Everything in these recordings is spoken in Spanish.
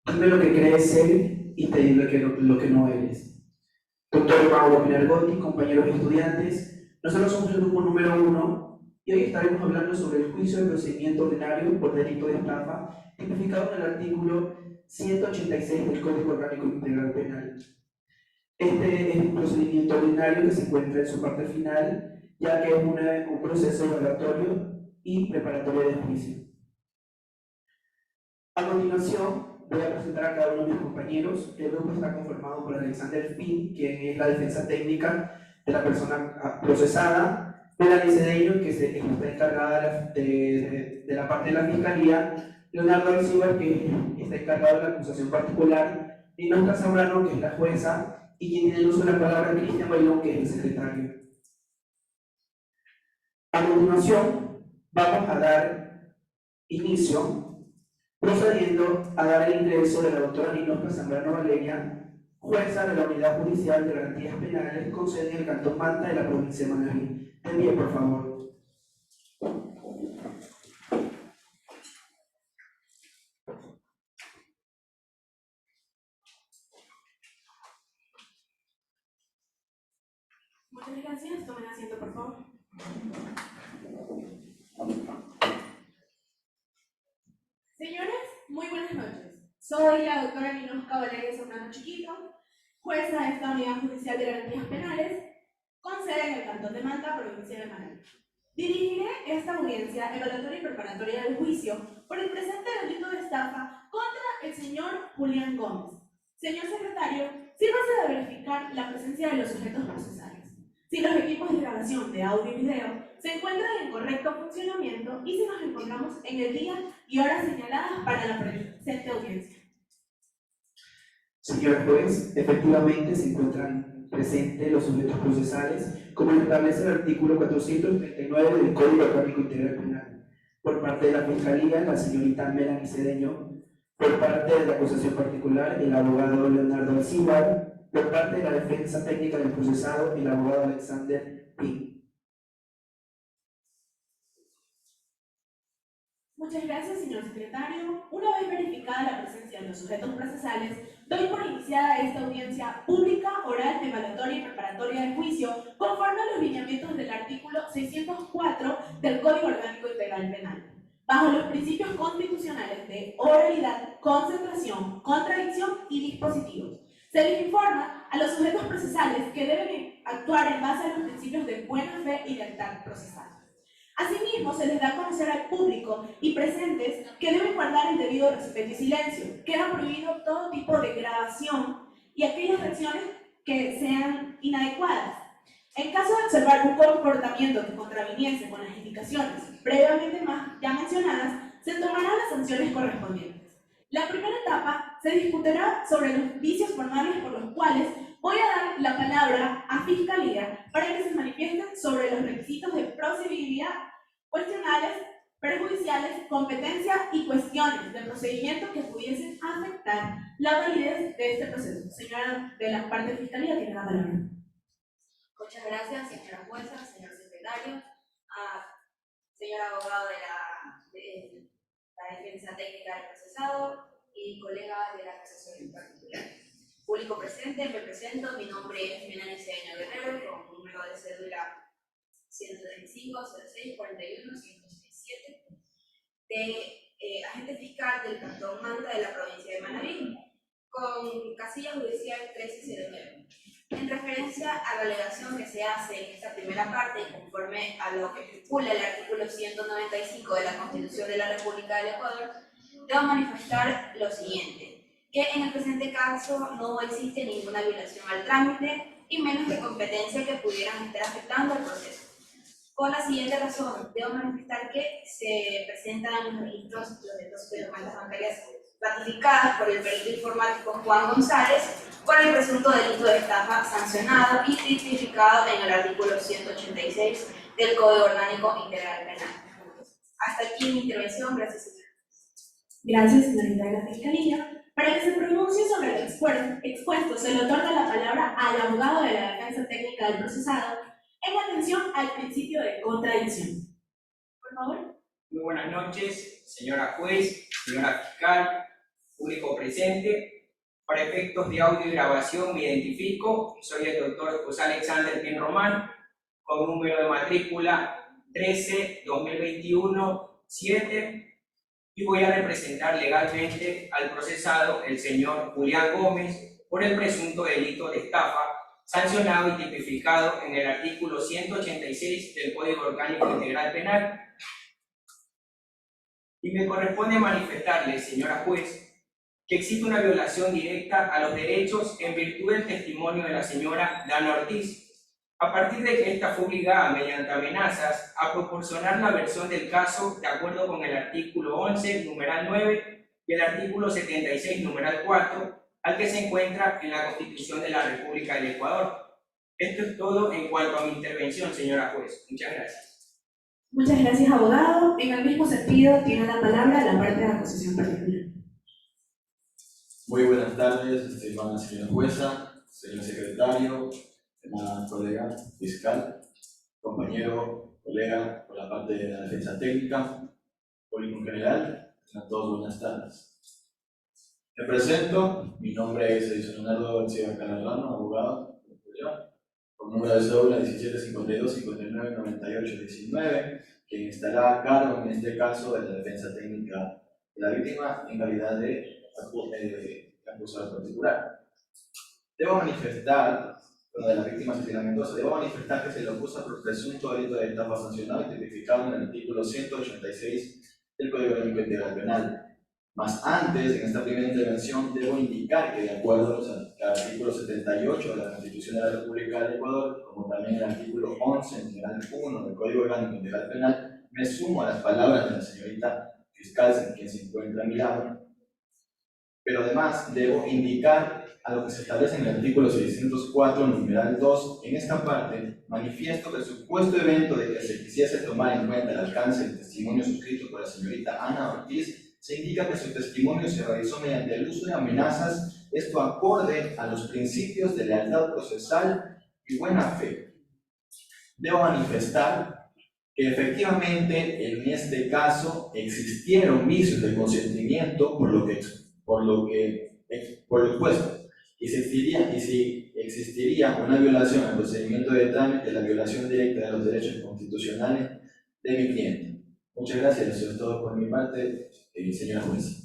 Dime lo que crees ser y te diré lo que no eres. Doctor Mauro Pinargotti, compañeros estudiantes, nosotros somos el grupo número 1 y hoy estaremos hablando sobre el juicio de procedimiento ordinario por delito de estafa, tipificado en el artículo 186 del Código Orgánico Integral Penal. Este es un procedimiento ordinario que se encuentra en su parte final, ya que es un proceso evaluatorio y preparatorio de juicio. A continuación, voy a presentar a cada uno de mis compañeros. El grupo está conformado por Alexander Finn, quien es la defensa técnica de la persona procesada, Melanie Cedeño, que está encargada de la parte de la fiscalía, Leonardo Alcibar, que está encargado de la acusación particular, y Nota Zambrano, que es la jueza, y quien tiene el uso de la palabra, Cristian Bailón, que es el secretario. A continuación, vamos a dar inicio procediendo a dar el ingreso de la doctora Ninoca Zambrano Valeria, jueza de la Unidad Judicial de Garantías Penales con sede en el Cantón Manta de la provincia de Manabí. De pie, por favor. Muchas gracias. Tomen asiento, por favor. Señores, muy buenas noches. Soy la doctora Ninoca Valeria Zambrano Chiquito, jueza de esta Unidad Judicial de Garantías Penales, con sede en el Cantón de Manta, provincia de Manabí. Dirigiré esta audiencia evaluatoria y preparatoria del juicio por el presente delito de estafa contra el señor Julián Gómez. Señor secretario, sírvase de verificar la presencia de los sujetos procesales. Si los equipos de grabación de audio y video se encuentran en correcto funcionamiento y si nos encontramos en el día y horas señaladas para la presente audiencia. Señor juez, efectivamente se encuentran presentes los sujetos procesales, como lo establece el artículo 439 del Código Orgánico Integral Penal. Por parte de la Fiscalía, la señorita Melanie Cedeño. Por parte de la acusación particular, el abogado Leonardo Alcibar. Por parte de la defensa técnica del procesado, el abogado Alexander Finn. Muchas gracias, señor secretario. Una vez verificada la presencia de los sujetos procesales, doy por iniciada esta audiencia pública, oral, evaluatoria y preparatoria del juicio, conforme a los lineamientos del artículo 604 del Código Orgánico Integral Penal, bajo los principios constitucionales de oralidad, concentración, contradicción y dispositivos. Se les informa a los sujetos procesales que deben actuar en base a los principios de buena fe y lealtad procesal. Asimismo, se les da a conocer al público y presentes que deben guardar el debido respeto y silencio. Queda prohibido todo tipo de grabación y aquellas acciones que sean inadecuadas. En caso de observar un comportamiento que contraviniese con las indicaciones previamente ya mencionadas, se tomarán las sanciones correspondientes. La primera etapa se discutirá sobre los vicios formales por los cuales voy a dar la palabra a Fiscalía para que se manifiesten sobre los requisitos de procedibilidad, cuestionales, perjudiciales, competencia y cuestiones de procedimiento que pudiesen afectar la validez de este proceso. Señora de la parte de Fiscalía, tiene la palabra. Muchas gracias, señora jueza, señor secretario, señor abogado de la defensa técnica del procesado y colegas de la acusación en particular. Público presente, me presento, mi nombre es Melanie Cedeño Guerrero, con número de cédula 135 06 41 167, de agente fiscal del Cantón Manta de la provincia de Manabí, con casilla judicial 1309. En referencia a la alegación que se hace en esta primera parte y conforme a lo que estipula el artículo 195 de la Constitución de la República del Ecuador, debo manifestar lo siguiente, que en el presente caso no existe ninguna violación al trámite y menos de competencia que pudieran estar afectando al proceso. Por la siguiente razón, debo manifestar que se presentan los registros de cuentas bancarias ratificadas por el perito informático Juan González por el presunto delito de estafa sancionado y tipificado en el artículo 186 del Código Orgánico Integral Penal. Hasta aquí mi intervención. Gracias, señora. Gracias, señorita de la Fiscalía. Para que se pronuncie sobre el expuesto, se le otorga la palabra al abogado de la defensa técnica del procesado en atención al principio de contradicción. Por favor. Muy buenas noches, señora juez, señora fiscal. público presente. Para efectos de audio y grabación me identifico, soy el doctor José Alexander Pin Román, con número de matrícula 13-2021-7, y voy a representar legalmente al procesado, el señor Julián Gómez, por el presunto delito de estafa, sancionado y tipificado en el artículo 186 del Código Orgánico Integral Penal. Y me corresponde manifestarle, señora juez, que existe una violación directa a los derechos en virtud del testimonio de la señora Dana Ortiz, a partir de que ésta fue obligada mediante amenazas a proporcionar la versión del caso de acuerdo con el artículo 11, numeral 9, y el artículo 76, numeral 4, al que se encuentra en la Constitución de la República del Ecuador. Esto es todo en cuanto a mi intervención, señora juez. Muchas gracias. Muchas gracias, abogado. En el mismo sentido, tiene la palabra la parte de acusación particular. Muy buenas tardes, estimada señora jueza, señor secretario, estimada colega fiscal, compañero, colega por la parte de la defensa técnica, público en general, a todos buenas tardes. Me presento, mi nombre es Leonardo García Calarrano, abogado, con número de cédula 1752-5998-19, quien estará a cargo en este caso de la defensa técnica de la víctima en calidad de acusado particular. Debo manifestar, de la víctima filamentosa, debo manifestar que se le acusa por presunto delito de estafa sancionado y tipificado en el artículo 186 del Código Orgánico Integral Penal. Más antes, en esta primera intervención, debo indicar que de acuerdo al artículo 78 de la Constitución de la República del Ecuador, como también el artículo 11, numeral 1 del Código Orgánico Integral Penal, me sumo a las palabras de la señorita fiscal, quien se encuentra a mi lado. Pero además debo indicar a lo que se establece en el artículo 604, numeral 2, en esta parte, manifiesto que el supuesto evento de que se quisiese tomar en cuenta el alcance del testimonio suscrito por la señorita Ana Ortiz, se indica que su testimonio se realizó mediante el uso de amenazas, esto acorde a los principios de lealtad procesal y buena fe. Debo manifestar que efectivamente en este caso existieron vicios de consentimiento por lo expuesto, y si existiría una violación al procedimiento de trámite, la violación directa de los derechos constitucionales de mi cliente. Muchas gracias, eso es todo por mi parte, señora jueza.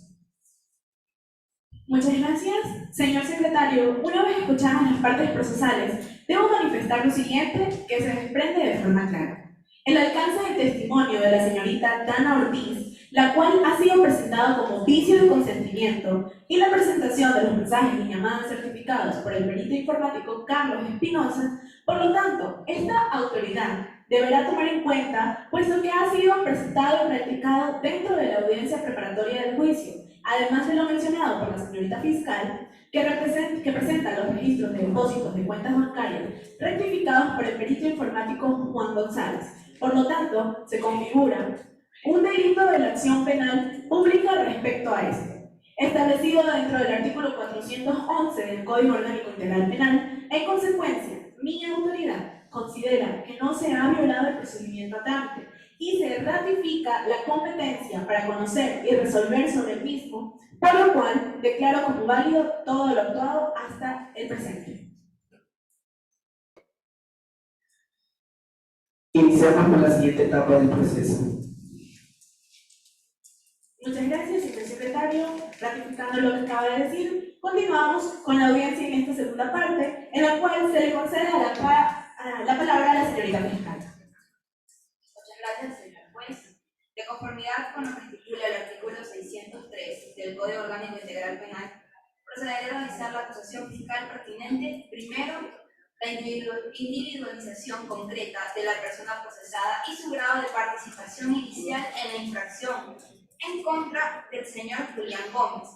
Muchas gracias. Señor secretario, una vez escuchadas las partes procesales, debo manifestar lo siguiente que se desprende de forma clara. El alcance del testimonio de la señorita Dana Ortiz, la cual ha sido presentada como vicio de consentimiento, y la presentación de los mensajes y llamadas certificados por el perito informático Carlos Espinosa, por lo tanto, esta autoridad deberá tomar en cuenta, puesto que ha sido presentado y practicado dentro de la audiencia preparatoria del juicio, además de lo mencionado por la señorita fiscal, que presenta los registros de depósitos de cuentas bancarias rectificados por el perito informático Juan González. Por lo tanto, se configura un delito de la acción penal pública respecto a este, establecido dentro del artículo 411 del Código Orgánico Integral Penal. En consecuencia, mi autoridad considera que no se ha violado el procedimiento a trámite y se ratifica la competencia para conocer y resolver sobre el mismo, por lo cual declaro como válido todo lo actuado hasta el presente. Iniciamos con la siguiente etapa del proceso. Muchas gracias, señor secretario. Ratificando lo que acaba de decir, continuamos con la audiencia en esta segunda parte, en la cual se le concede la palabra a la señorita fiscal. Muchas gracias, señor juez. De conformidad con lo que estipula el artículo 603 del Código Orgánico Integral Penal, procederé a realizar la acusación fiscal pertinente. Primero, la individualización concreta de la persona procesada y su grado de participación inicial en la infracción en contra del señor Julián Gómez,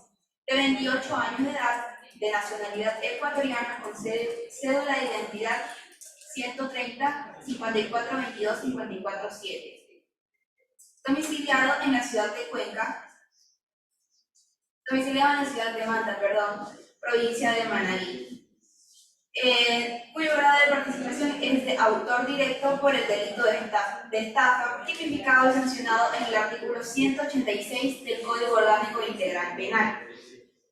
de 28 años de edad, de nacionalidad ecuatoriana, con cédula de identidad 130 54 22 54 7, domiciliado en la ciudad de Manta, provincia de Manabí, cuyo grado de participación es de autor directo por el delito de estafa, tipificado y sancionado en el artículo 186 del Código Orgánico Integral Penal.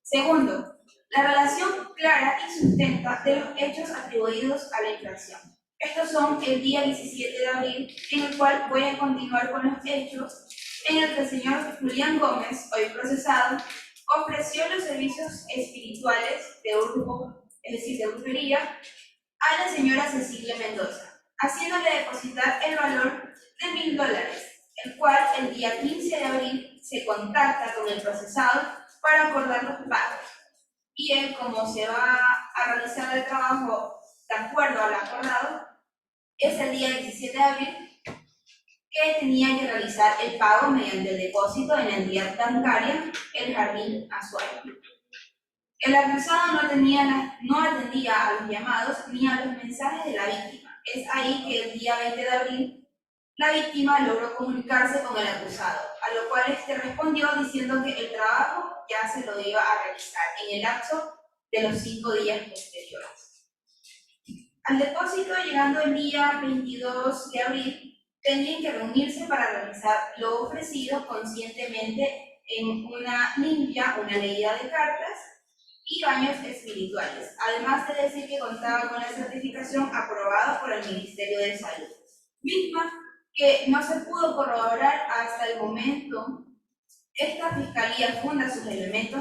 Segundo, la relación clara y sustenta de los hechos atribuidos a la infracción. Estos son el día 17 de abril, en el cual voy a continuar con los hechos en el que el señor Julián Gómez, hoy procesado, ofreció los servicios espirituales de grupo, es decir, de brujería, a la señora Cecilia Mendoza, haciéndole depositar el valor de $1000, el cual el día 15 de abril se contacta con el procesado para acordar los pagos. Y él, como se va a realizar el trabajo de acuerdo al acordado, es el día 17 de abril que tenía que realizar el pago mediante el depósito en la entidad bancaria El Jardín Azuay. El acusado no atendía a los llamados ni a los mensajes de la víctima. Es ahí que el día 20 de abril la víctima logró comunicarse con el acusado, a lo cual este respondió diciendo que el trabajo ya se lo iba a realizar en el lapso de los 5 días posteriores. Al depósito, llegando el día 22 de abril, tenían que reunirse para realizar lo ofrecido conscientemente en una limpia, una leída de cartas y baños espirituales, además de decir que contaba con la certificación aprobada por el Ministerio de Salud, misma que no se pudo corroborar hasta el momento. Esta Fiscalía funda sus elementos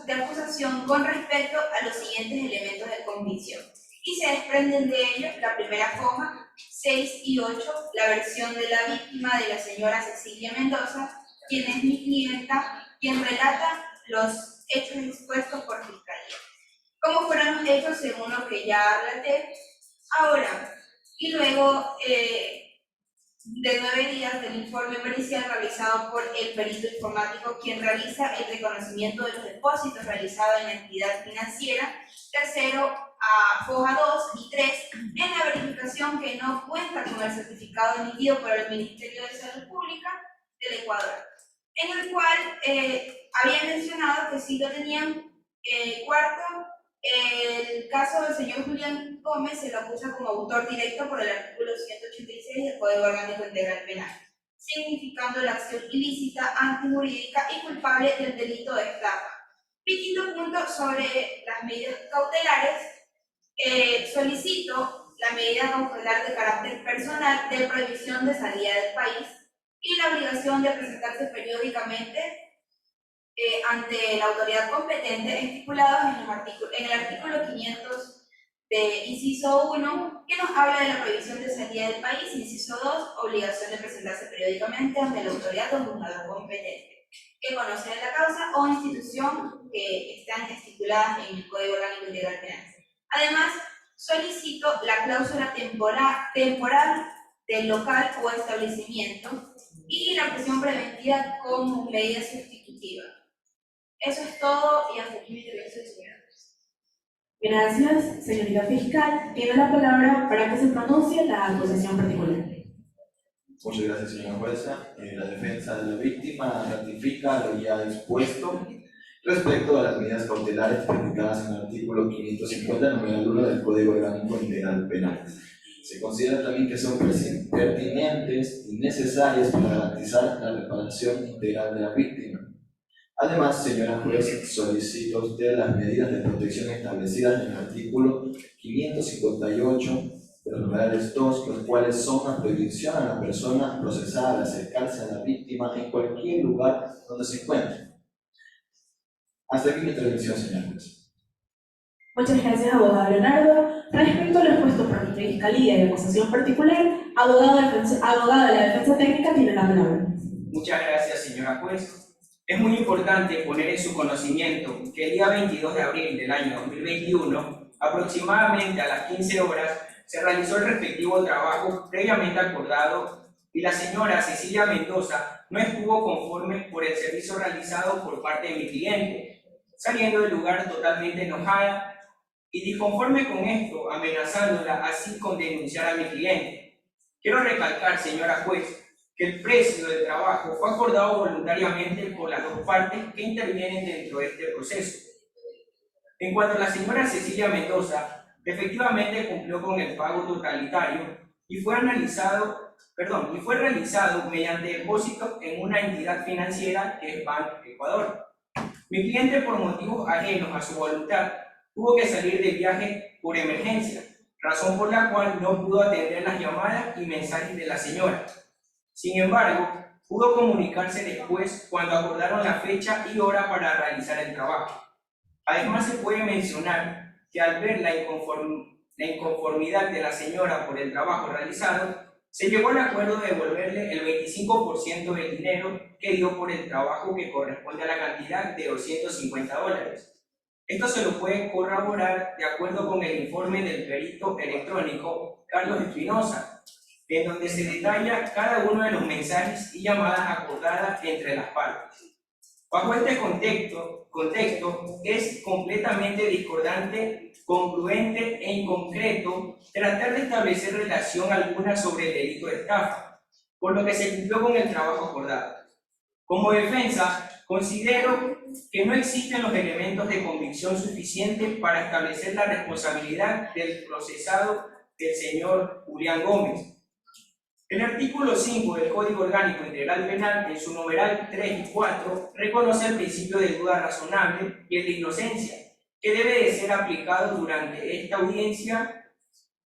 de acusación con respecto a los siguientes elementos de convicción, y se desprenden de ellos la primera coma, 6 y 8, la versión de la víctima de la señora Cecilia Mendoza, quien es mi clienta, quien relata los hechos expuestos por Fiscalía. ¿Cómo fueron los hechos según lo que ya relaté? Ahora, y luego de 9 días del informe pericial realizado por el perito informático, quien realiza el reconocimiento de los depósitos realizados en la entidad financiera. Tercero, a FOJA 2 y 3, en la verificación que no cuenta con el certificado emitido por el Ministerio de Salud Pública del Ecuador, en el cual había mencionado que sí lo tenían. Cuarto, el caso del señor Julián Gómez se lo acusa como autor directo por el artículo 186 del Código Orgánico Integral Penal, significando la acción ilícita, antijurídica y culpable del delito de estafa. Y quinto punto, sobre las medidas cautelares, solicito la medida cautelar de carácter personal de prohibición de salida del país y la obligación de presentarse periódicamente ante la autoridad competente, estipulados en el artículo 500 de inciso 1, que nos habla de la prohibición de salida del país, inciso 2, obligación de presentarse periódicamente ante la autoridad o juzgador competente, que conoce de la causa o institución que están estipuladas en el Código Orgánico Integral Penal. Además, solicito la cláusula temporal del local o establecimiento y la prisión preventiva como medida sustitutiva. Eso es todo y hasta aquí mi intervención, señora. Gracias, señorita fiscal. Tiene la palabra para que se pronuncie la acusación particular. Muchas gracias, señora jueza. La defensa de la víctima ratifica lo ya expuesto respecto a las medidas cautelares practicadas en el artículo 550, numeral 1 del Código Orgánico Integral Penal. Se considera también que son pertinentes y necesarias para garantizar la reparación integral de la víctima. Además, señora juez, solicito a usted las medidas de protección establecidas en el artículo 558 de los numerales 2, los cuales son la prohibición a la persona procesada de acercarse a la víctima en cualquier lugar donde se encuentre. Hasta aquí mi intervención, señor juez. Muchas gracias, abogado Leonardo. Respecto a lo expuesto por la Fiscalía y la acusación particular, abogado de la defensa técnica tiene la palabra. Muchas gracias, señora juez. Es muy importante poner en su conocimiento que el día 22 de abril del año 2021, aproximadamente a las 15 horas, se realizó el respectivo trabajo previamente acordado y la señora Cecilia Mendoza no estuvo conforme por el servicio realizado por parte de mi cliente, saliendo del lugar totalmente enojada y disconforme con esto, amenazándola así con denunciar a mi cliente. Quiero recalcar, señora juez, que el precio del trabajo fue acordado voluntariamente por las dos partes que intervienen dentro de este proceso. En cuanto a la señora Cecilia Mendoza, efectivamente cumplió con el pago totalitario y fue realizado mediante depósito en una entidad financiera que es Banco Ecuador. Mi cliente, por motivos ajenos a su voluntad, tuvo que salir de viaje por emergencia, razón por la cual no pudo atender las llamadas y mensajes de la señora. Sin embargo, pudo comunicarse después cuando acordaron la fecha y hora para realizar el trabajo. Además, se puede mencionar que al ver la inconformidad de la señora por el trabajo realizado, se llegó al acuerdo de devolverle el 25% del dinero que dio por el trabajo, que corresponde a la cantidad de $250. Esto se lo puede corroborar de acuerdo con el informe del perito electrónico Carlos Espinosa, en donde se detalla cada uno de los mensajes y llamadas acordadas entre las partes. Bajo este contexto es completamente discordante, congruente e inconcreto tratar de establecer relación alguna sobre el delito de estafa, por lo que se cumplió con el trabajo acordado. Como defensa, considero que no existen los elementos de convicción suficientes para establecer la responsabilidad del procesado del señor Julián Gómez. El artículo 5 del Código Orgánico Integral Penal, en su numeral 3 y 4, reconoce el principio de duda razonable y el de inocencia, que debe de ser aplicado durante esta audiencia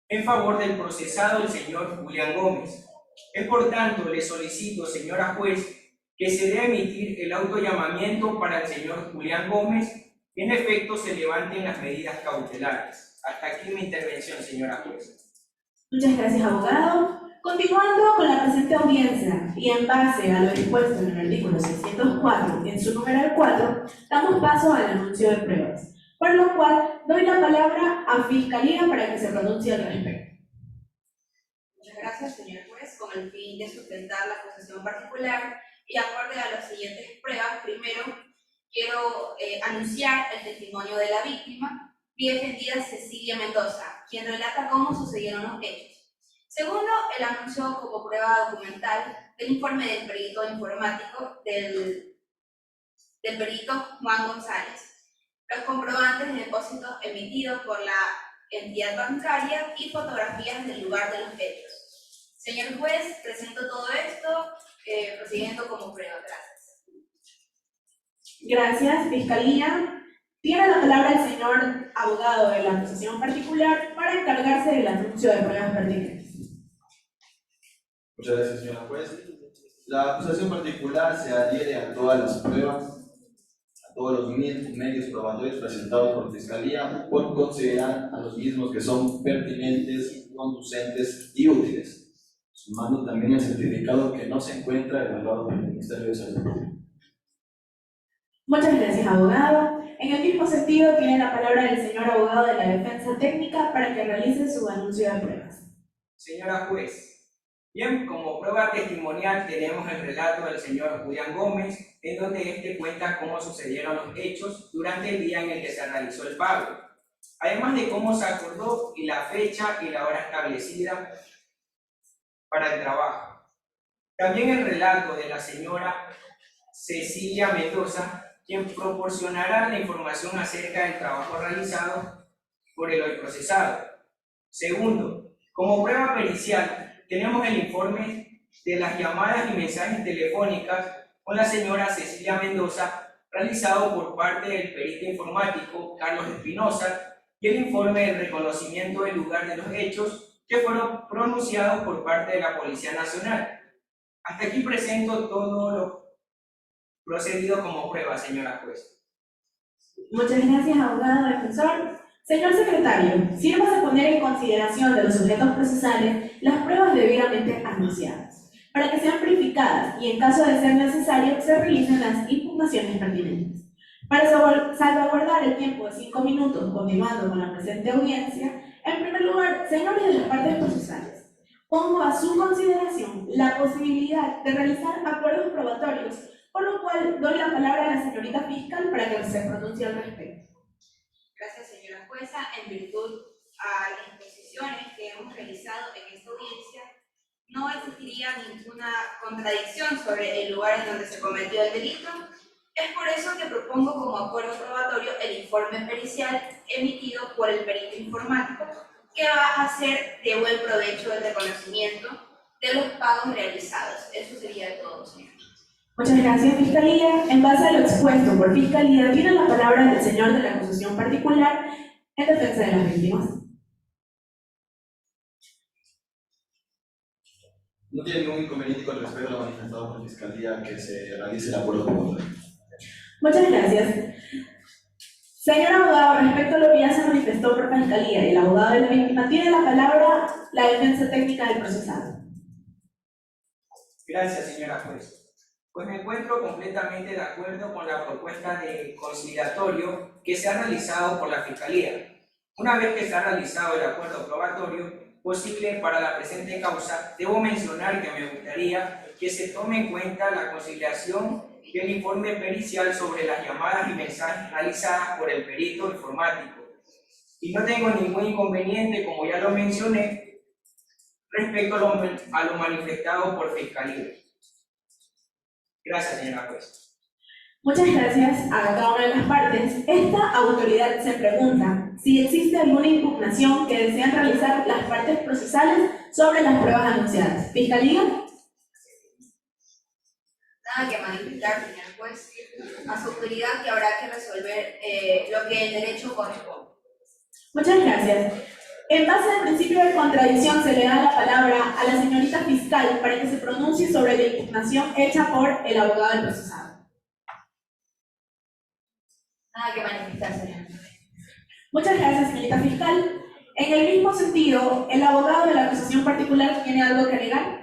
en favor del procesado, el señor Julián Gómez. Es por tanto, le solicito, señora juez, que se debe emitir el autollamamiento para el señor Julián Gómez y en efecto se levanten las medidas cautelares. Hasta aquí mi intervención, señora juez. Muchas gracias, abogado. Continuando con la presente audiencia y en base a lo dispuesto en el artículo 604, en su numeral 4, damos paso al anuncio de pruebas, por lo cual doy la palabra a Fiscalía para que se pronuncie al respecto. Muchas gracias, señor juez. Con el fin de sustentar la acusación particular y acorde a las siguientes pruebas, primero quiero anunciar el testimonio de la víctima, mi defendida Cecilia Mendoza, quien relata cómo sucedieron los hechos. Segundo, el anuncio como prueba documental del informe del perito informático del perito Juan González, los comprobantes de depósitos emitidos por la entidad bancaria y fotografías del lugar de los hechos. Señor juez, presento todo esto procediendo como prueba. Gracias. Gracias, Fiscalía. Tiene la palabra el señor abogado de la acusación particular para encargarse del anuncio de pruebas pertinentes. Muchas gracias, señora juez. La acusación particular se adhiere a todas las pruebas, a todos los medios probatorios presentados por Fiscalía, por considerar a los mismos que son pertinentes, conducentes y útiles, sumando también el certificado que no se encuentra evaluado por el Ministerio de Salud. Muchas gracias, abogado. En el mismo sentido, tiene la palabra el señor abogado de la defensa técnica para que realice su anuncio de pruebas. Señora juez, bien, como prueba testimonial tenemos el relato del señor Julián Gómez, en donde éste cuenta cómo sucedieron los hechos durante el día en el que se realizó el pago, además de cómo se acordó y la fecha y la hora establecida para el trabajo. También el relato de la señora Cecilia Mendoza, quien proporcionará la información acerca del trabajo realizado por el hoy procesado. Segundo, como prueba pericial, tenemos el informe de las llamadas y mensajes telefónicas con la señora Cecilia Mendoza, realizado por parte del perito informático Carlos Espinosa, y el informe del reconocimiento del lugar de los hechos que fueron pronunciados por parte de la Policía Nacional. Hasta aquí presento todo lo procedido como prueba, señora juez. Muchas gracias, abogado defensor. Señor secretario, sírvase poner en consideración de los sujetos procesales las pruebas debidamente anunciadas, para que sean verificadas y en caso de ser necesario se realicen las impugnaciones pertinentes. Para salvaguardar el tiempo de 5 minutos, continuando con la presente audiencia, en primer lugar, señores de las partes procesales, pongo a su consideración la posibilidad de realizar acuerdos probatorios, por lo cual doy la palabra a la señorita fiscal para que se pronuncie al respecto. Gracias, señora jueza. En virtud a las exposiciones que hemos realizado en esta audiencia, no existiría ninguna contradicción sobre el lugar en donde se cometió el delito. Es por eso que propongo como acuerdo probatorio el informe pericial emitido por el perito informático, que va a hacer de buen provecho el reconocimiento de los pagos realizados. Eso sería todo, señor. Muchas gracias, Fiscalía. En base a lo expuesto por Fiscalía, tiene la palabra el señor de la acusación particular en defensa de las víctimas. No tiene ningún inconveniente con respecto a lo manifestado por la Fiscalía que se realice el acuerdo con la. Muchas gracias. Señor abogado, respecto a lo que ya se manifestó por Fiscalía y el abogado de la víctima, tiene la palabra la defensa técnica del procesado. Gracias, señora juez. Pues me encuentro completamente de acuerdo con la propuesta de conciliatorio que se ha realizado por la Fiscalía. Una vez que se ha realizado el acuerdo probatorio posible para la presente causa, debo mencionar que me gustaría que se tome en cuenta la conciliación del informe pericial sobre las llamadas y mensajes realizadas por el perito informático. Y no tengo ningún inconveniente, como ya lo mencioné, respecto a lo manifestado por Fiscalía. Gracias, señora juez. Muchas gracias a cada una de las partes. Esta autoridad se pregunta si existe alguna impugnación que desean realizar las partes procesales sobre las pruebas anunciadas. ¿Fiscalía? Nada que manifestar, señor juez, a su autoridad que habrá que resolver lo que el derecho corresponde. Muchas gracias. En base al principio de contradicción, se le da la palabra a la señorita fiscal para que se pronuncie sobre la impugnación hecha por el abogado del procesado. Nada que manifestar, señor. Muchas gracias, señorita fiscal. En el mismo sentido, el abogado de la acusación particular tiene algo que agregar.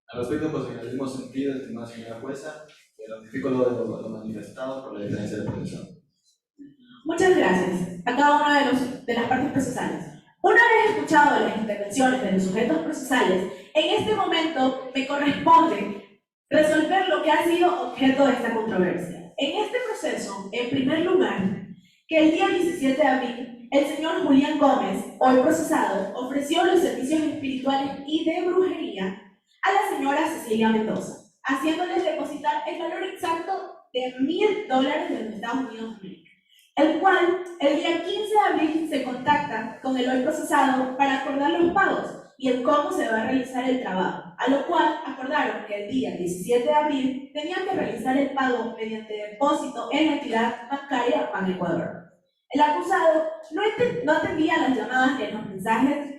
Al respecto, pues en el mismo sentido, estimada señora jueza, ratifico lo manifestado por la diferencia del procesado. Muchas gracias a cada una de las partes procesales. Una vez escuchado las intervenciones de los sujetos procesales, en este momento me corresponde resolver lo que ha sido objeto de esta controversia. En este proceso, en primer lugar, que el día 17 de abril, el señor Julián Gómez, hoy procesado, ofreció los servicios espirituales y de brujería a la señora Cecilia Mendoza, haciéndole depositar el valor exacto de $1,000 de los Estados Unidos de América, el cual el día 15 de abril se contacta con el hoy procesado para acordar los pagos y el cómo se va a realizar el trabajo, a lo cual acordaron que el día 17 de abril tenían que realizar el pago mediante depósito en la entidad bancaria Banecuador. El acusado no atendía las llamadas ni los mensajes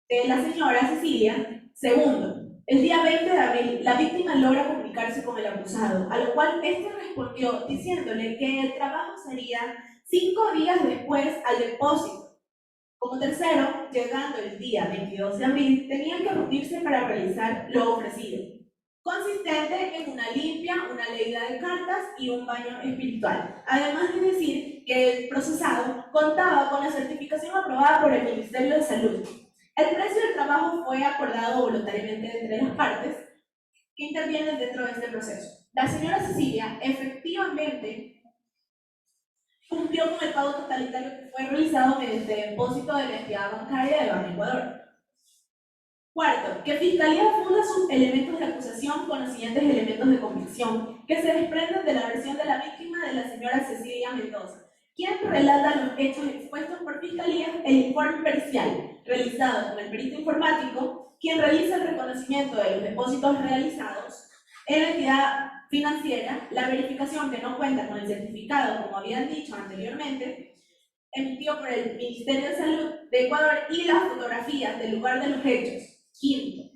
de la señora Cecilia. Segundo, el día 20 de abril, la víctima logra comunicarse con el acusado, a lo cual este respondió diciéndole que el trabajo sería 5 días después al depósito. Como tercero, llegando el día 22 de abril, tenían que reunirse para realizar lo ofrecido, consistente en una limpia, una leída de cartas y un baño espiritual. Además de decir que el procesado contaba con la certificación aprobada por el Ministerio de Salud. El precio del trabajo fue acordado voluntariamente entre las partes que intervienen dentro de este proceso. La señora Cecilia efectivamente cumplió con el pago totalitario que fue realizado mediante depósito de la entidad bancaria de Banecuador. Cuarto, que Fiscalía funda sus elementos de acusación con los siguientes elementos de convicción que se desprenden de la versión de la víctima de la señora Cecilia Mendoza, quien relata los hechos expuestos por Fiscalía, el informe pericial realizado con el perito informático, quien realiza el reconocimiento de los depósitos realizados en la entidad financiera, la verificación que no cuenta con el certificado, como habían dicho anteriormente, emitido por el Ministerio de Salud de Ecuador, y las fotografías del lugar de los hechos. Quinto,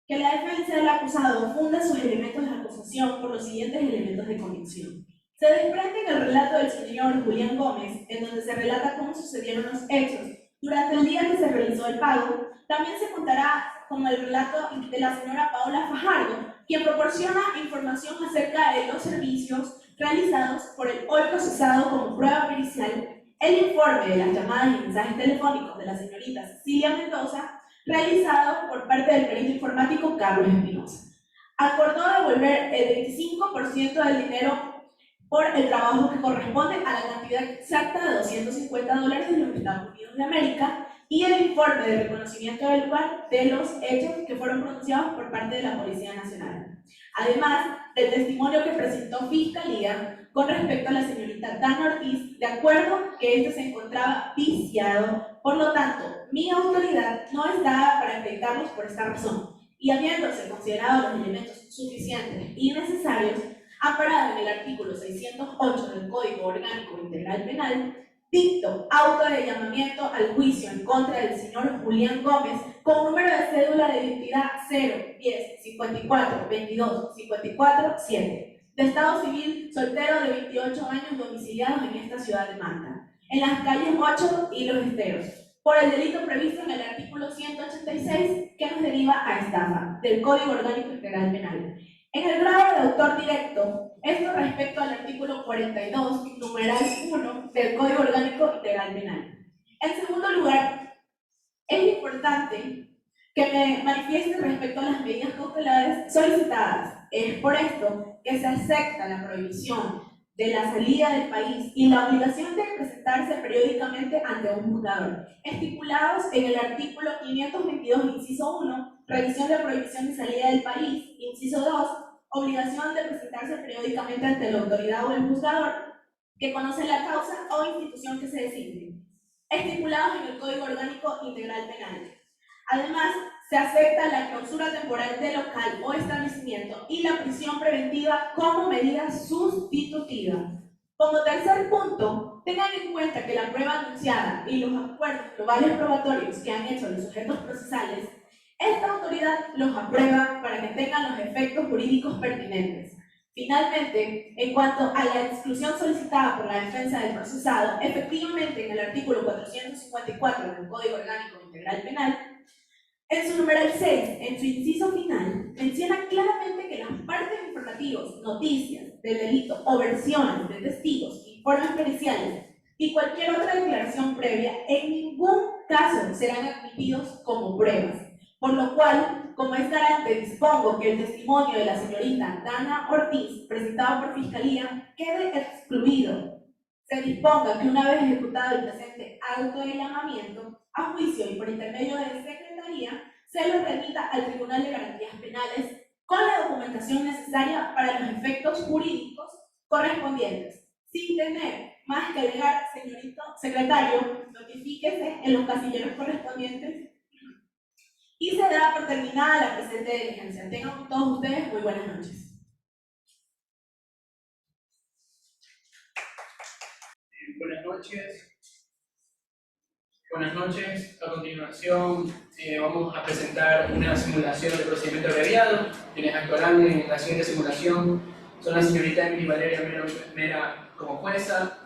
que la defensa del acusado funda sus elementos de acusación por los siguientes elementos de convicción. Se desprende en el relato del señor Julián Gómez, en donde se relata cómo sucedieron los hechos durante el día que se realizó el pago. También se contará con el relato de la señora Paola Fajardo, quien proporciona información acerca de los servicios realizados por el hoy procesado como prueba pericial, el informe de las llamadas y mensajes telefónicos de la señorita Cecilia Mendoza, realizado por parte del perito informático Carlos Espinosa. Acordó devolver el 25% del dinero por el trabajo que corresponde a la cantidad exacta de $250 de los Estados Unidos de América y el informe de reconocimiento del lugar de los hechos que fueron pronunciados por parte de la Policía Nacional. Además del testimonio que presentó Fiscalía con respecto a la señorita Dana Ortiz, de acuerdo que éste se encontraba viciado. Por lo tanto, mi autoridad no es dada para acreditarlos por esta razón. y habiéndose considerado los elementos suficientes y necesarios, amparado en el artículo 608 del Código Orgánico Integral Penal, dicto auto de llamamiento al juicio en contra del señor Julián Gómez con número de cédula de identidad 010 54 22 54 7, de estado civil, soltero de 28 años, domiciliados en esta ciudad de Manta, en las calles 8 y Los Esteros, por el delito previsto en el artículo 186 que nos deriva a estafa del Código Orgánico Integral Penal. En el grado de autor directo, esto respecto al artículo 42, numeral 1 del Código Orgánico Integral Penal. En segundo lugar, es importante que me manifieste respecto a las medidas cautelares solicitadas. Es por esto que se acepta la prohibición de la salida del país y la obligación de presentarse periódicamente ante un juzgador, estipulados en el artículo 522, inciso 1, revisión de prohibición de salida del país, inciso 2, obligación de presentarse periódicamente ante la autoridad o el juzgador que conoce la causa o institución que se designe, estipulados en el Código Orgánico Integral Penal. Además, se acepta la clausura temporal de local o establecimiento y la prisión preventiva como medida sustitutiva. Como tercer punto, tengan en cuenta que la prueba anunciada y los acuerdos globales probatorios que han hecho los sujetos procesales, esta autoridad los aprueba para que tengan los efectos jurídicos pertinentes. Finalmente, en cuanto a la exclusión solicitada por la defensa del procesado, efectivamente en el artículo 454 del Código Orgánico Integral Penal, en su numeral 6, en su inciso final, menciona claramente que las partes informativos, noticias del delito o versiones de testigos, informes periciales y cualquier otra declaración previa en ningún caso serán admitidos como pruebas. Por lo cual, como es garante, dispongo que el testimonio de la señorita Dana Ortiz, presentado por Fiscalía, quede excluido. Se disponga que una vez ejecutado el presente auto de llamamiento a juicio y por intermedio de Secretaría, se lo remita al Tribunal de Garantías Penales con la documentación necesaria para los efectos jurídicos correspondientes. Sin tener más que agregar, señorito secretario, notifíquese en los casilleros correspondientes y se da por terminada la presente diligencia. Tengan todos ustedes muy buenas noches. Buenas noches. Buenas noches. A continuación vamos a presentar una simulación de procedimiento abreviado. Quienes actuarán en la siguiente simulación son la señorita Emily Valeria Mera como jueza,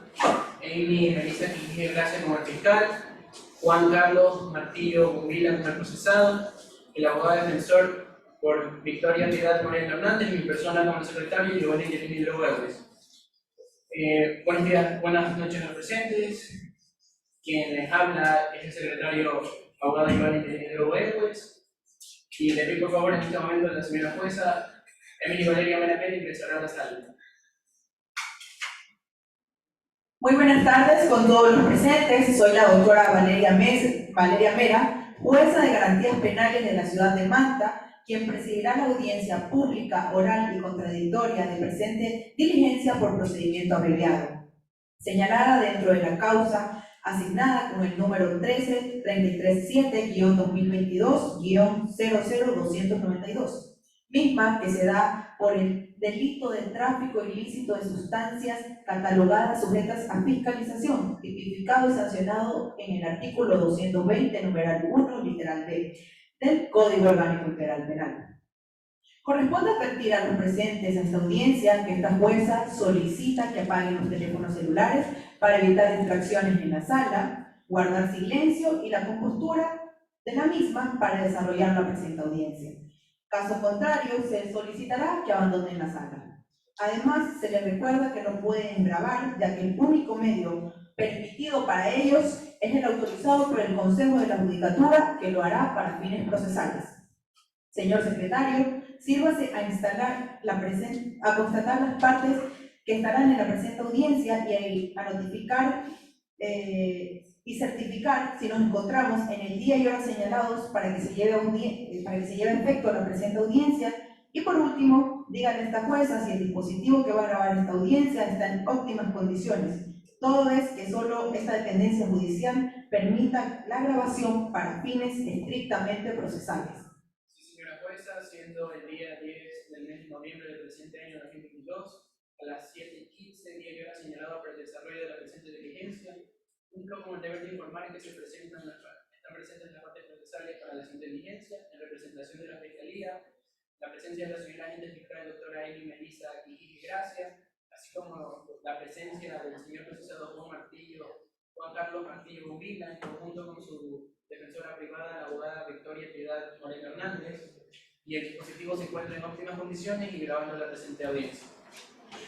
Amy Melissa Quinqué Gracia como el fiscal, Juan Carlos Martillo Bungila como el procesado, el abogado defensor por Victoria Piedad Moreno Hernández y mi persona como secretario Giovanni Yelini Drogues. Buenos días, buenas noches a los presentes. Quien les habla es el secretario abogado Giovanni Yelini Drogues. Y le pido por favor en este momento a la señora jueza Emily Valeria Mera Pérez ingresará a la sala. Muy buenas tardes con todos los presentes. Soy la doctora Valeria Mera, jueza de Garantías Penales de la ciudad de Manta, quien presidirá la audiencia pública, oral y contradictoria de presente diligencia por procedimiento abreviado, señalada dentro de la causa asignada con el número 13337-2022-00292, misma que se da por el delito de tráfico ilícito de sustancias catalogadas sujetas a fiscalización, tipificado y sancionado en el artículo 220, numeral 1, literal B, del Código Orgánico Integral Penal. Corresponde advertir a los presentes a esta audiencia que esta jueza solicita que apaguen los teléfonos celulares para evitar distracciones en la sala, guardar silencio y la compostura de la misma para desarrollar la presente audiencia. Caso contrario, se solicitará que abandonen la sala. Además, se les recuerda que no pueden grabar, ya que el único medio permitido para ellos es el autorizado por el Consejo de la Judicatura, que lo hará para fines procesales. Señor secretario, sírvase a constatar las partes que estarán en la presente audiencia y a notificar y certificar si nos encontramos en el día y hora señalados para que se lleve a efecto la presente audiencia. Y por último, díganle a esta jueza si el dispositivo que va a grabar esta audiencia está en óptimas condiciones. Todo es que solo esta dependencia judicial permita la grabación para fines estrictamente procesales. Sí, señora jueza, siendo el día 10 del mes de noviembre del presente año 2022, a las 7:15, día y hora señalado para el desarrollo de la presente diligencia. Cumplo con el deber de informar que están presentes las partes procesales para la siguiente diligencia, en representación de la Fiscalía, la presencia de la señora agente fiscal doctora Eli Melissa Quijiji Gracia, así como la presencia del señor procesado Juan Carlos Martillo Bombila, en conjunto con su defensora privada, la abogada Victoria Piedad Moreno Hernández, y el dispositivo se encuentra en óptimas condiciones y grabando la presente audiencia.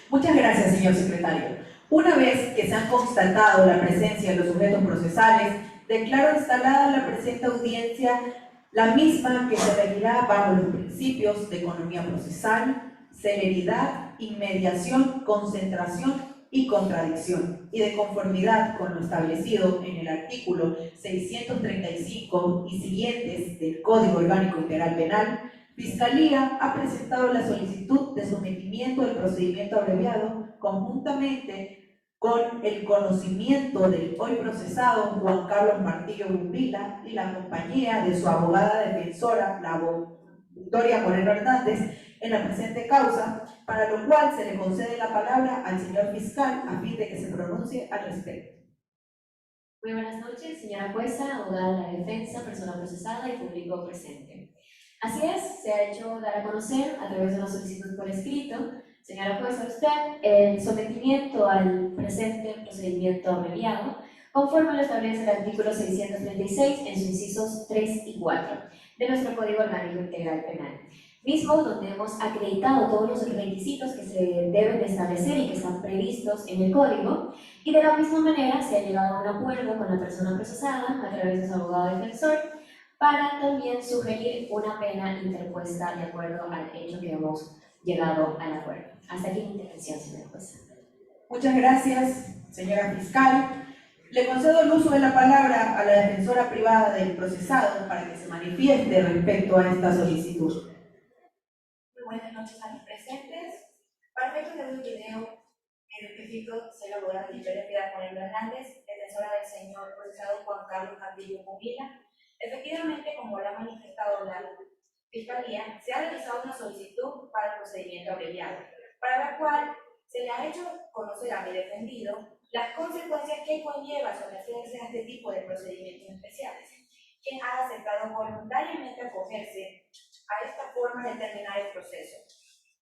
Muchas gracias, señor secretario. Una vez que se han constatado la presencia de los sujetos procesales, declaro instalada la presente audiencia, la misma que se regirá bajo los principios de economía procesal, celeridad, inmediación, concentración y contradicción, y de conformidad con lo establecido en el artículo 635 y siguientes del Código Orgánico Integral Penal, Fiscalía ha presentado la solicitud de sometimiento del procedimiento abreviado conjuntamente con el conocimiento del hoy procesado Juan Carlos Martillo Bombila y la compañía de su abogada defensora, la Victoria Moreno Hernández, en la presente causa, para lo cual se le concede la palabra al señor fiscal a fin de que se pronuncie al respecto. Muy buenas noches, señora jueza, abogada de la defensa, persona procesada y público presente. Así es, se ha hecho dar a conocer a través de una solicitud por escrito, señora jueza, usted, el sometimiento al presente procedimiento abreviado, conforme lo establece el artículo 636 en sus incisos 3 y 4 de nuestro Código Orgánico Integral Penal, mismo donde hemos acreditado todos los requisitos que se deben de establecer y que están previstos en el Código, y de la misma manera se ha llegado a un acuerdo con la persona procesada a través de su abogado defensor para también sugerir una pena interpuesta de acuerdo al hecho que hemos llegado al acuerdo. Hasta aquí mi intervención, señora jueza. Muchas gracias, señora fiscal. Le concedo el uso de la palabra a la defensora privada del procesado para que se manifieste respecto a esta solicitud. Muy buenas noches a los presentes. Para efectos de un video, me identifico, soy la abogada Victoria Piedad Moreno Hernández, defensora del señor procesado Juan Carlos Martillo Bombila. Efectivamente, como lo ha manifestado la Fiscalía, se ha realizado una solicitud para el procedimiento abreviado, para la cual se le ha hecho conocer a mi defendido las consecuencias que conlleva someterse a este tipo de procedimientos especiales, quien ha aceptado voluntariamente acogerse a esta forma de terminar el proceso,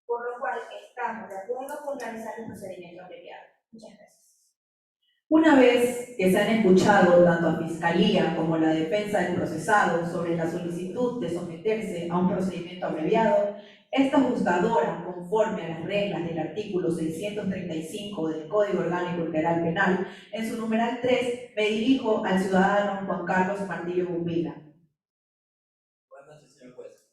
por lo cual estamos de acuerdo con realizar el procedimiento abreviado. Muchas gracias. Una vez que se han escuchado tanto a Fiscalía como a la defensa del procesado sobre la solicitud de someterse a un procedimiento abreviado, esta juzgadora, conforme a las reglas del artículo 635 del Código Orgánico Integral Penal, en su numeral 3, me dirijo al ciudadano Juan Carlos Martillo Bombila. Buenas noches, señor juez.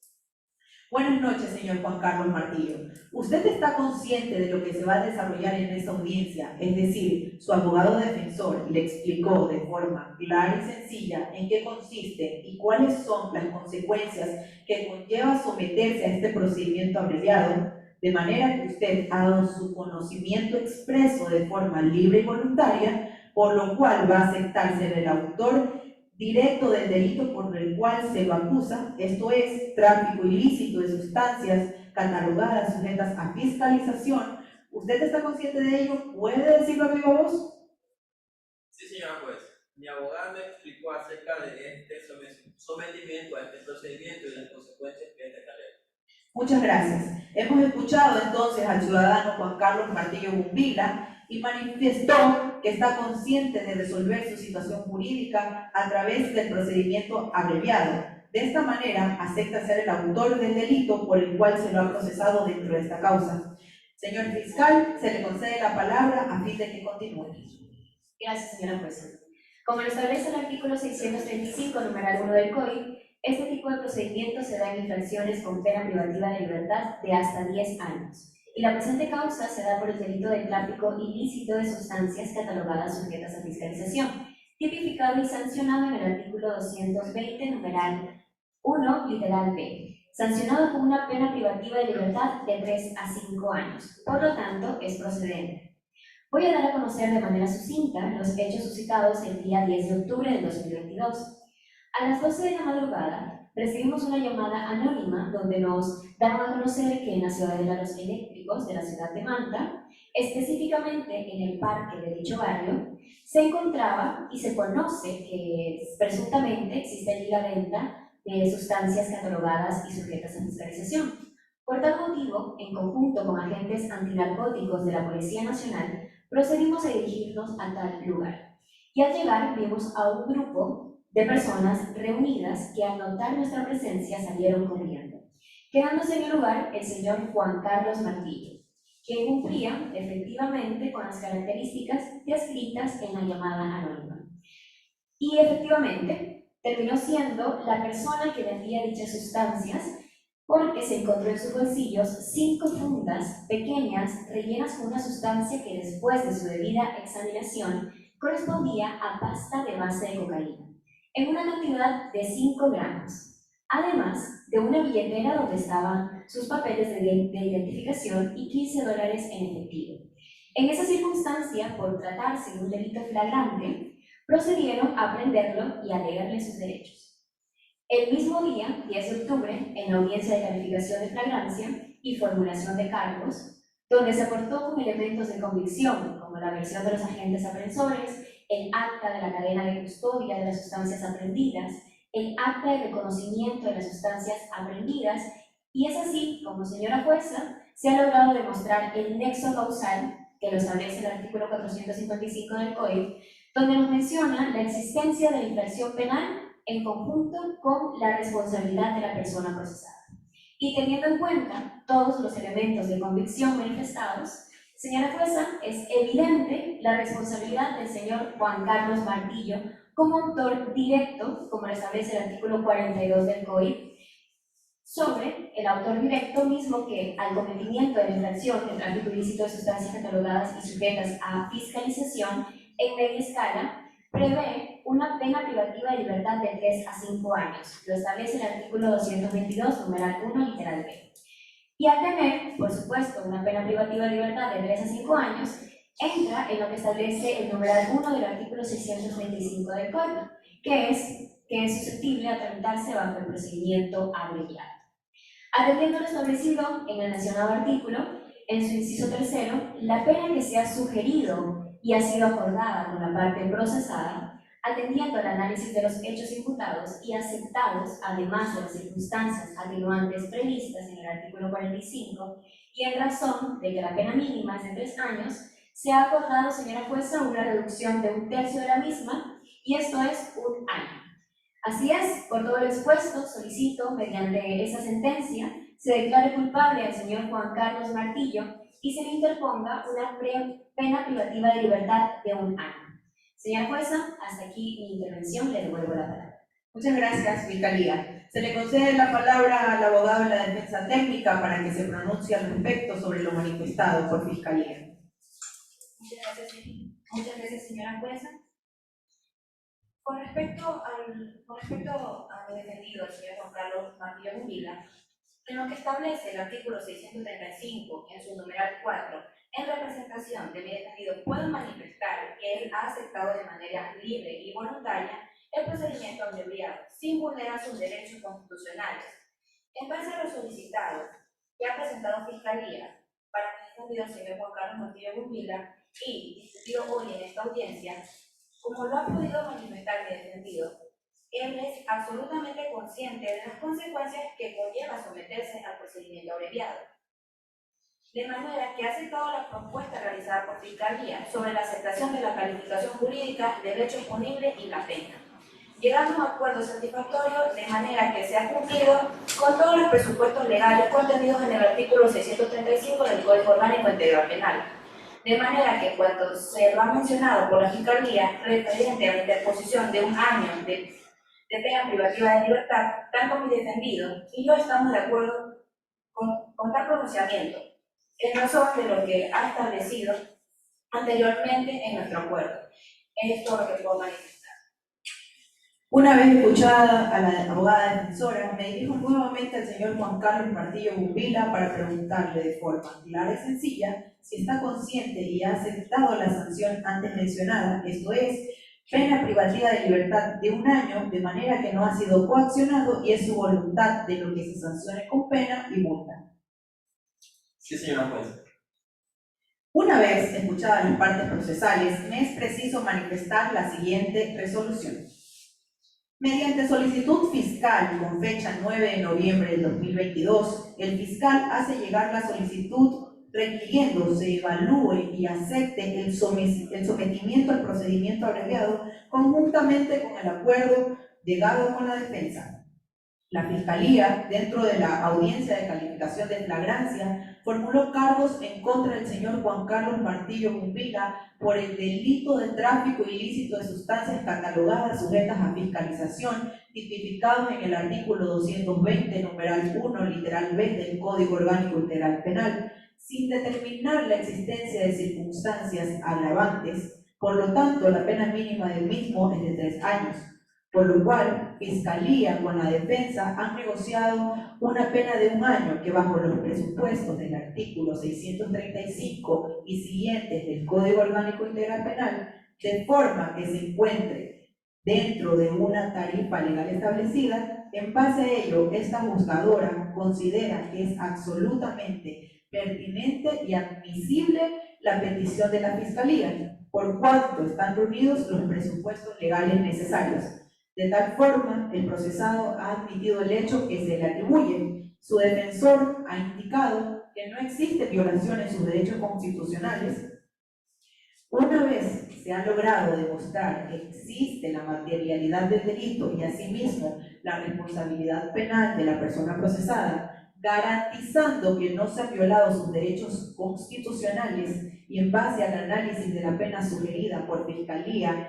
Buenas noches, señor Juan Carlos Martillo. ¿Usted está consciente de lo que se va a desarrollar en esta audiencia? Es decir, su abogado defensor le explicó de forma clara y sencilla en qué consiste y cuáles son las consecuencias que conlleva someterse a este procedimiento abreviado, de manera que usted ha dado su conocimiento expreso de forma libre y voluntaria, por lo cual va a aceptar ser el autor directo del delito por el cual se lo acusa, esto es, tráfico ilícito de sustancias catalogadas sujetas a fiscalización. ¿Usted está consciente de ello? ¿Puede decirlo a viva voz? Sí, señora juez. Mi abogada me explicó acerca de este sometimiento a este procedimiento y las consecuencias que este acarrea. Muchas gracias. Hemos escuchado entonces al ciudadano Juan Carlos Martillo Bombila y manifestó que está consciente de resolver su situación jurídica a través del procedimiento abreviado. De esta manera, acepta ser el autor del delito por el cual se lo ha procesado dentro de esta causa. Señor fiscal, se le concede la palabra a fin de que continúe. Gracias, señora jueza. Como lo establece el artículo 635, numeral 1 del COI, este tipo de procedimiento se da en infracciones con pena privativa de libertad de hasta 10 años. Y la presente causa se da por el delito de tráfico ilícito de sustancias catalogadas sujetas a fiscalización, tipificado y sancionado en el artículo 220, numeral 1, literal B, sancionado con una pena privativa de libertad de 3 a 5 años. Por lo tanto, es procedente. Voy a dar a conocer de manera sucinta los hechos suscitados el día 10 de octubre del 2022. A las 12 de la madrugada, recibimos una llamada anónima donde nos dan a conocer que en la ciudad de los eléctricos de la ciudad de Manta, específicamente en el parque de dicho barrio, se encontraba y se conoce que presuntamente existe allí la venta de sustancias catalogadas y sujetas a fiscalización. Por tal motivo, en conjunto con agentes antinarcóticos de la Policía Nacional, procedimos a dirigirnos a tal lugar. Y al llegar vimos a un grupo de personas reunidas que al notar nuestra presencia salieron corriendo, quedándose en el lugar el señor Juan Carlos Martillo, quien cumplía efectivamente con las características descritas en la llamada anónima. Y efectivamente terminó siendo la persona que vendía dichas sustancias, porque se encontró en sus bolsillos 5 fundas pequeñas rellenas con una sustancia que después de su debida examinación correspondía a pasta de base de cocaína, en una cantidad de 5 gramos, además de una billetera donde estaban sus papeles de identificación y $15 en efectivo. En esa circunstancia, por tratarse de un delito flagrante, procedieron a prenderlo y a leerle sus derechos. El mismo día, 10 de octubre, en la audiencia de calificación de flagrancia y formulación de cargos, donde se aportó con elementos de convicción, como la versión de los agentes aprensores, el acta de la cadena de custodia de las sustancias aprendidas, el acta de reconocimiento de las sustancias aprendidas, y es así como, señora jueza, se ha logrado demostrar el nexo causal que lo establece el artículo 455 del COIP, donde nos menciona la existencia de la infracción penal en conjunto con la responsabilidad de la persona procesada. Y teniendo en cuenta todos los elementos de convicción manifestados, señora jueza, es evidente la responsabilidad del señor Juan Carlos Martillo como autor directo, como lo establece el artículo 42 del COIP, sobre el autor directo mismo que, al cometimiento de la infracción de tráfico ilícito de sustancias catalogadas y sujetas a fiscalización en media escala, prevé una pena privativa de libertad de 3 a 5 años. Lo establece el artículo 222, numeral 1, literal B. Y al tener, por supuesto, una pena privativa de libertad de 3 a 5 años, entra en lo que establece el numeral 1 del artículo 625 del Código, que es susceptible a tramitarse bajo el procedimiento abreviado. Atendiendo lo establecido en el mencionado artículo, en su inciso tercero, la pena que se ha sugerido y ha sido acordada con la parte procesada, atendiendo al análisis de los hechos imputados y aceptados, además de las circunstancias atenuantes previstas en el artículo 45, y en razón de que la pena mínima es de 3 años, se ha acordado, señora jueza, una reducción de 1/3 de la misma, y esto es 1 año. Así es, por todo lo expuesto, solicito, mediante esa sentencia, se declare culpable al señor Juan Carlos Martillo y se le interponga una pena privativa de libertad de 1 año. Señora jueza, hasta aquí mi intervención, le devuelvo la palabra. Muchas gracias, Fiscalía. Se le concede la palabra al abogado de la defensa técnica para que se pronuncie al respecto sobre lo manifestado por Fiscalía. Muchas gracias, señora jueza. Con respecto a lo defendido del señor Juan Carlos Martillo Bumbila, en lo que establece el artículo 635 en su numeral 4, en representación de mi defendido, puedo manifestar que él ha aceptado de manera libre y voluntaria el procedimiento abreviado, sin vulnerar sus derechos constitucionales. En base a lo solicitado que ha presentado Fiscalía para mi defendido, el señor Juan Carlos Martillo Bumbila, y discutido hoy en esta audiencia, como lo ha podido manifestar mi defendido, él es absolutamente consciente de las consecuencias que conlleva someterse al procedimiento abreviado. De manera que ha aceptado la propuesta realizada por Fiscalía sobre la aceptación de la calificación jurídica del hecho punible y la pena, llegando a un acuerdo satisfactorio de manera que se ha cumplido con todos los presupuestos legales contenidos en el artículo 635 del Código Orgánico Integral Penal. De manera que cuando se lo ha mencionado por la Fiscalía referente a la interposición de 1 año de pena privativa de libertad, tanto mi defendido y yo estamos de acuerdo con tal pronunciamiento, en razón de lo que ha establecido anteriormente en nuestro acuerdo. Es todo lo que puedo manifestar. Una vez escuchada a la abogada defensora, me dirijo nuevamente al señor Juan Carlos Martillo Bumbila para preguntarle de forma clara y sencilla si está consciente y ha aceptado la sanción antes mencionada, esto es, Pena privativa de libertad de 1 año, de manera que no ha sido coaccionado y es su voluntad de lo que se sancione con pena y multa. Sí, señora jueza. Una vez escuchadas las partes procesales, me es preciso manifestar la siguiente resolución. Mediante solicitud fiscal con fecha 9 de noviembre del 2022, el fiscal hace llegar la solicitud requiriendo se evalúe y acepte el sometimiento al procedimiento abreviado conjuntamente con el acuerdo llegado con la defensa. La Fiscalía, dentro de la audiencia de calificación de flagrancia, formuló cargos en contra del señor Juan Carlos Martillo Cumbila por el delito de tráfico ilícito de sustancias catalogadas sujetas a fiscalización, tipificados en el artículo 220, numeral 1, literal B del Código Orgánico Integral Penal, sin determinar la existencia de circunstancias agravantes. Por lo tanto, la pena mínima del mismo es de 3 años. Por lo cual, Fiscalía con la defensa han negociado una pena de 1 año que bajo los presupuestos del artículo 635 y siguientes del Código Orgánico Integral Penal, de forma que se encuentre dentro de una tarifa legal establecida. En base a ello, esta juzgadora considera que es absolutamente pertinente y admisible la petición de la Fiscalía, por cuanto están reunidos los presupuestos legales necesarios. De tal forma, el procesado ha admitido el hecho que se le atribuye. Su defensor ha indicado que no existe violación en sus derechos constitucionales. Una vez se ha logrado demostrar que existe la materialidad del delito y asimismo la responsabilidad penal de la persona procesada, garantizando que no se han violado sus derechos constitucionales y en base al análisis de la pena sugerida por Fiscalía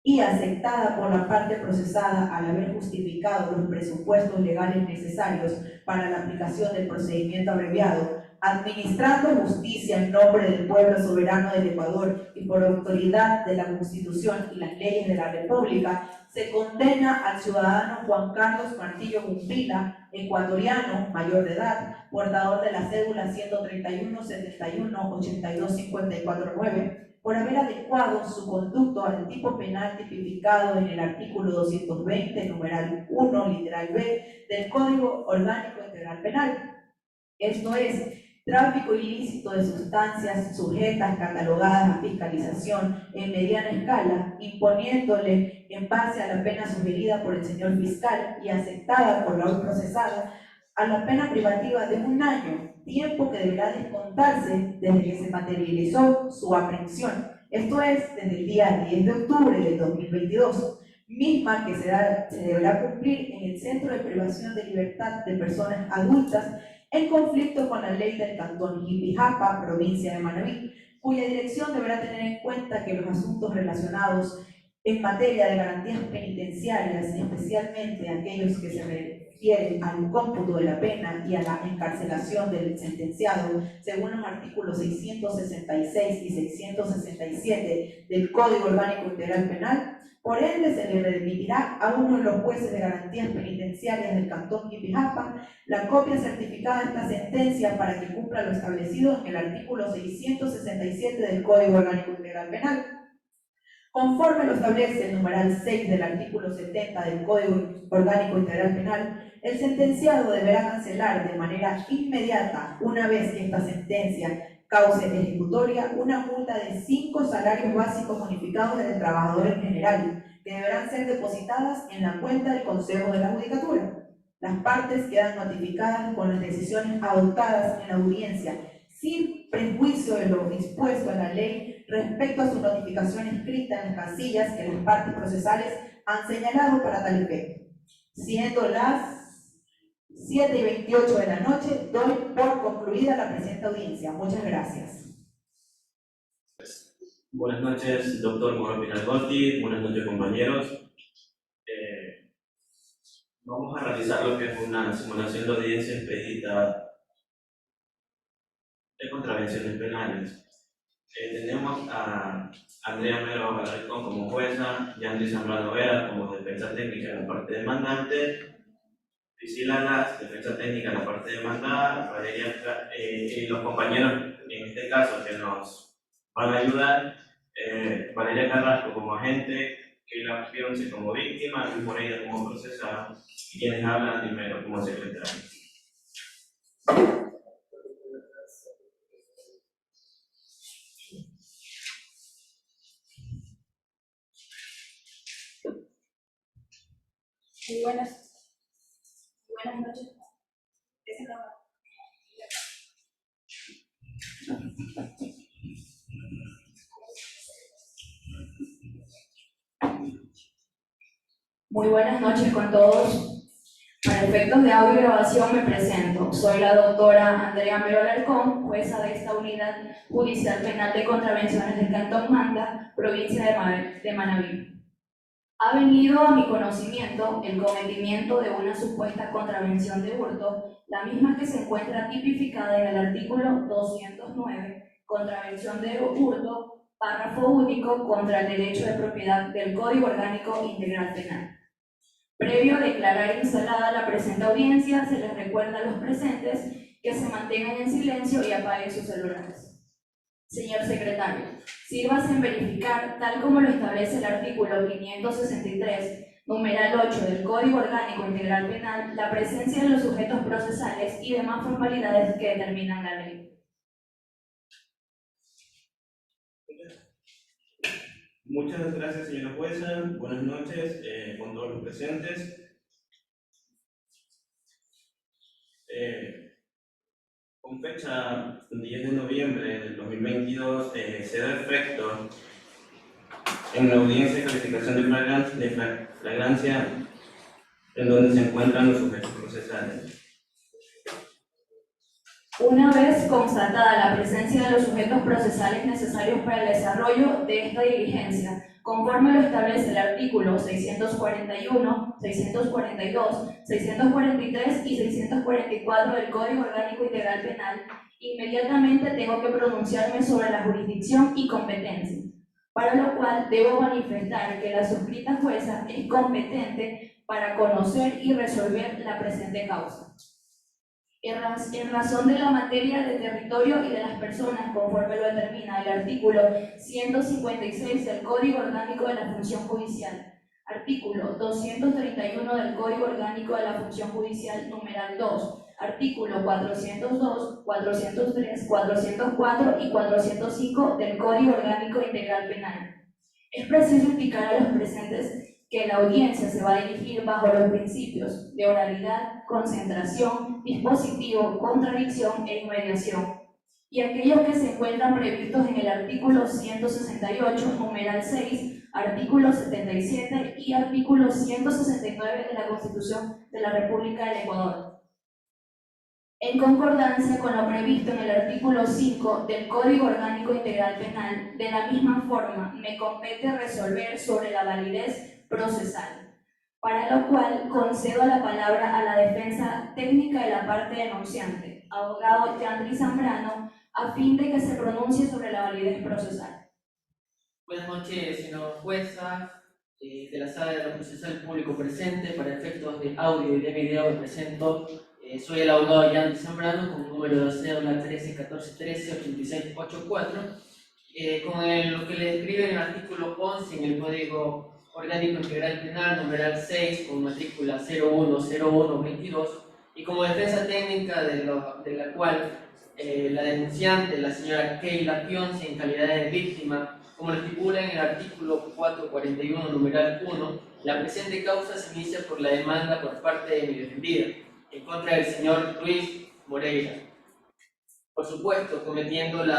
y aceptada por la parte procesada al haber justificado los presupuestos legales necesarios para la aplicación del procedimiento abreviado, administrando justicia en nombre del pueblo soberano del Ecuador y por autoridad de la Constitución y las leyes de la República, se condena al ciudadano Juan Carlos Martillo Cumbila, ecuatoriano, mayor de edad, portador de la cédula 131 71 82 54 9, por haber adecuado su conducto al tipo penal tipificado en el artículo 220, numeral 1, literal B, del Código Orgánico Integral Penal. Esto es, tráfico ilícito de sustancias sujetas catalogadas a fiscalización en mediana escala, imponiéndole en base a la pena sugerida por el señor fiscal y aceptada por la hoy procesada, a la pena privativa de 1 año, tiempo que deberá descontarse desde que se materializó su aprehensión, esto es, desde el día 10 de octubre del 2022, misma que se deberá cumplir en el Centro de Privación de Libertad de Personas Adultas en conflicto con la ley del Cantón Jipijapa, provincia de Manabí, cuya dirección deberá tener en cuenta que los asuntos relacionados en materia de garantías penitenciarias, especialmente aquellos que se refieren al cómputo de la pena y a la encarcelación del sentenciado, según los artículos 666 y 667 del Código Orgánico Integral Penal, por ende se le remitirá a uno de los jueces de garantías penitenciarias del Cantón Jipijapa la copia certificada de esta sentencia para que cumpla lo establecido en el artículo 667 del Código Orgánico Integral Penal. Conforme lo establece el numeral 6 del artículo 70 del Código Orgánico Integral Penal, el sentenciado deberá cancelar de manera inmediata, una vez que esta sentencia cause ejecutoria, una multa de 5 salarios básicos bonificados del trabajador en general, que deberán ser depositadas en la cuenta del Consejo de la Judicatura. Las partes quedan notificadas con las decisiones adoptadas en la audiencia, sin prejuicio de lo dispuesto en la ley respecto a su notificación escrita en las casillas que las partes procesales han señalado para tal efecto. Siendo las 7:28 de la noche, doy por concluida la presente audiencia. Muchas gracias. Buenas noches, doctor Moro Pinalgotti. Buenas noches, compañeros. Vamos a realizar lo que es una simulación de audiencia expedita de contravenciones penales. Tenemos a Andrea Melo Galarcón como jueza, Yandri Zambrano Vera como defensa técnica en la parte demandante, Priscila Las, defensa técnica en la parte demandada, Valeria y los compañeros en este caso que nos van a ayudar, Valeria Carrasco como agente, Keila Pionce como víctima, Luis Moreira como procesado, y quienes hablan primero como secretario. Muy buenas noches. Muy buenas noches con todos. Para efectos de audio y grabación me presento. Soy la doctora Andrea Mero Alarcón, jueza de esta unidad judicial penal de contravenciones del Cantón Manta, provincia de Manabí. Ha venido a mi conocimiento el cometimiento de una supuesta contravención de hurto, la misma que se encuentra tipificada en el artículo 209, contravención de hurto, párrafo único contra el derecho de propiedad del Código Orgánico Integral Penal. Previo a declarar instalada la presente audiencia, se les recuerda a los presentes que se mantengan en silencio y apaguen sus celulares. Señor secretario, sírvase en verificar, tal como lo establece el artículo 563, numeral 8 del Código Orgánico Integral Penal, la presencia de los sujetos procesales y demás formalidades que determinan la ley. Muchas gracias, señora jueza. Buenas noches con todos los presentes. Con fecha 10 de noviembre del 2022 se da efecto en la audiencia de calificación de flagrancia en donde se encuentran los sujetos procesales. Una vez constatada la presencia de los sujetos procesales necesarios para el desarrollo de esta diligencia, conforme lo establece el artículo 641, 642, 643 y 644 del Código Orgánico Integral Penal, inmediatamente tengo que pronunciarme sobre la jurisdicción y competencia, para lo cual debo manifestar que la suscrita jueza es competente para conocer y resolver la presente causa. En razón de la materia de territorio y de las personas, conforme lo determina el artículo 156 del Código Orgánico de la Función Judicial, artículo 231 del Código Orgánico de la Función Judicial, numeral 2, artículo 402, 403, 404 y 405 del Código Orgánico Integral Penal. Es preciso indicar a los presentes que la audiencia se va a dirigir bajo los principios de oralidad, concentración, dispositivo, contradicción e inmediación, y aquellos que se encuentran previstos en el artículo 168, numeral 6, artículo 77 y artículo 169 de la Constitución de la República del Ecuador. En concordancia con lo previsto en el artículo 5 del Código Orgánico Integral Penal, de la misma forma me compete resolver sobre la validez procesal, para lo cual concedo la palabra a la defensa técnica de la parte denunciante, abogado Yandri Zambrano, a fin de que se pronuncie sobre la validez procesal. Buenas noches, señor jueza, de la sala de lo procesal público presente. Para efectos de audio y de video me presento. Soy el abogado Yandri Zambrano, con un número de cédula 13 14 13 86 84, con lo que le describe en el artículo 11 en el Código Orgánico Integral Penal, numeral 6, con matrícula 010122, y como defensa técnica de la cual la denunciante, la señora Keila Pionce, en calidad de víctima, como lo estipula en el artículo 441, numeral 1, la presente causa se inicia por la demanda por parte de mi defendida, en contra del señor Luis Moreira, por supuesto cometiendo el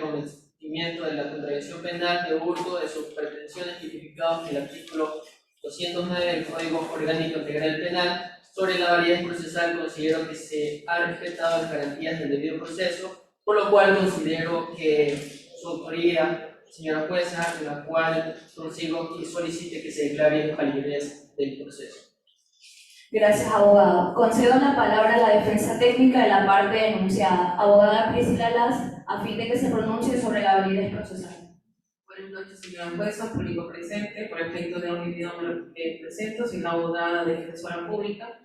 cometimiento de la contravención penal de hurto de sus pretensiones tipificadas en el artículo 209 del Código Orgánico Integral Penal. Sobre la validez procesal considero que se han respetado las garantías del debido proceso, por lo cual considero que su autoría, señora jueza, en la cual consigo y solicite que se declare validez del proceso. Gracias, abogado. Concedo la palabra a la defensa técnica de la parte denunciada, abogada Priscila Las, a fin de que se pronuncie sobre la validez procesal. Buenas noches, señora jueza, público presente. Por efecto de un video me presento, soy la abogada defensora pública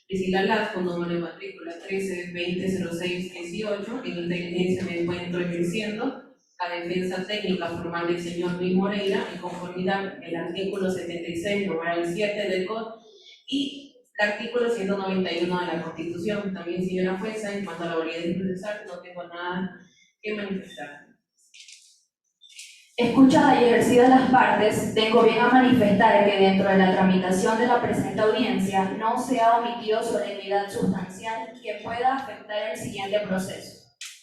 Priscila Las, con número de matrícula 13 20 06 18. En esta diligencia me encuentro ejerciendo a defensa técnica formal del señor Luis Moreira en conformidad el artículo 76, numeral 7 del COD y el artículo 191 de la Constitución. También, señora jueza, en cuanto a la validez procesal, no tengo nada que manifestar. Escuchadas y ejercidas las partes, tengo bien a manifestar que dentro de la tramitación de la presente audiencia no se ha omitido solemnidad sustancial que pueda afectar el siguiente proceso.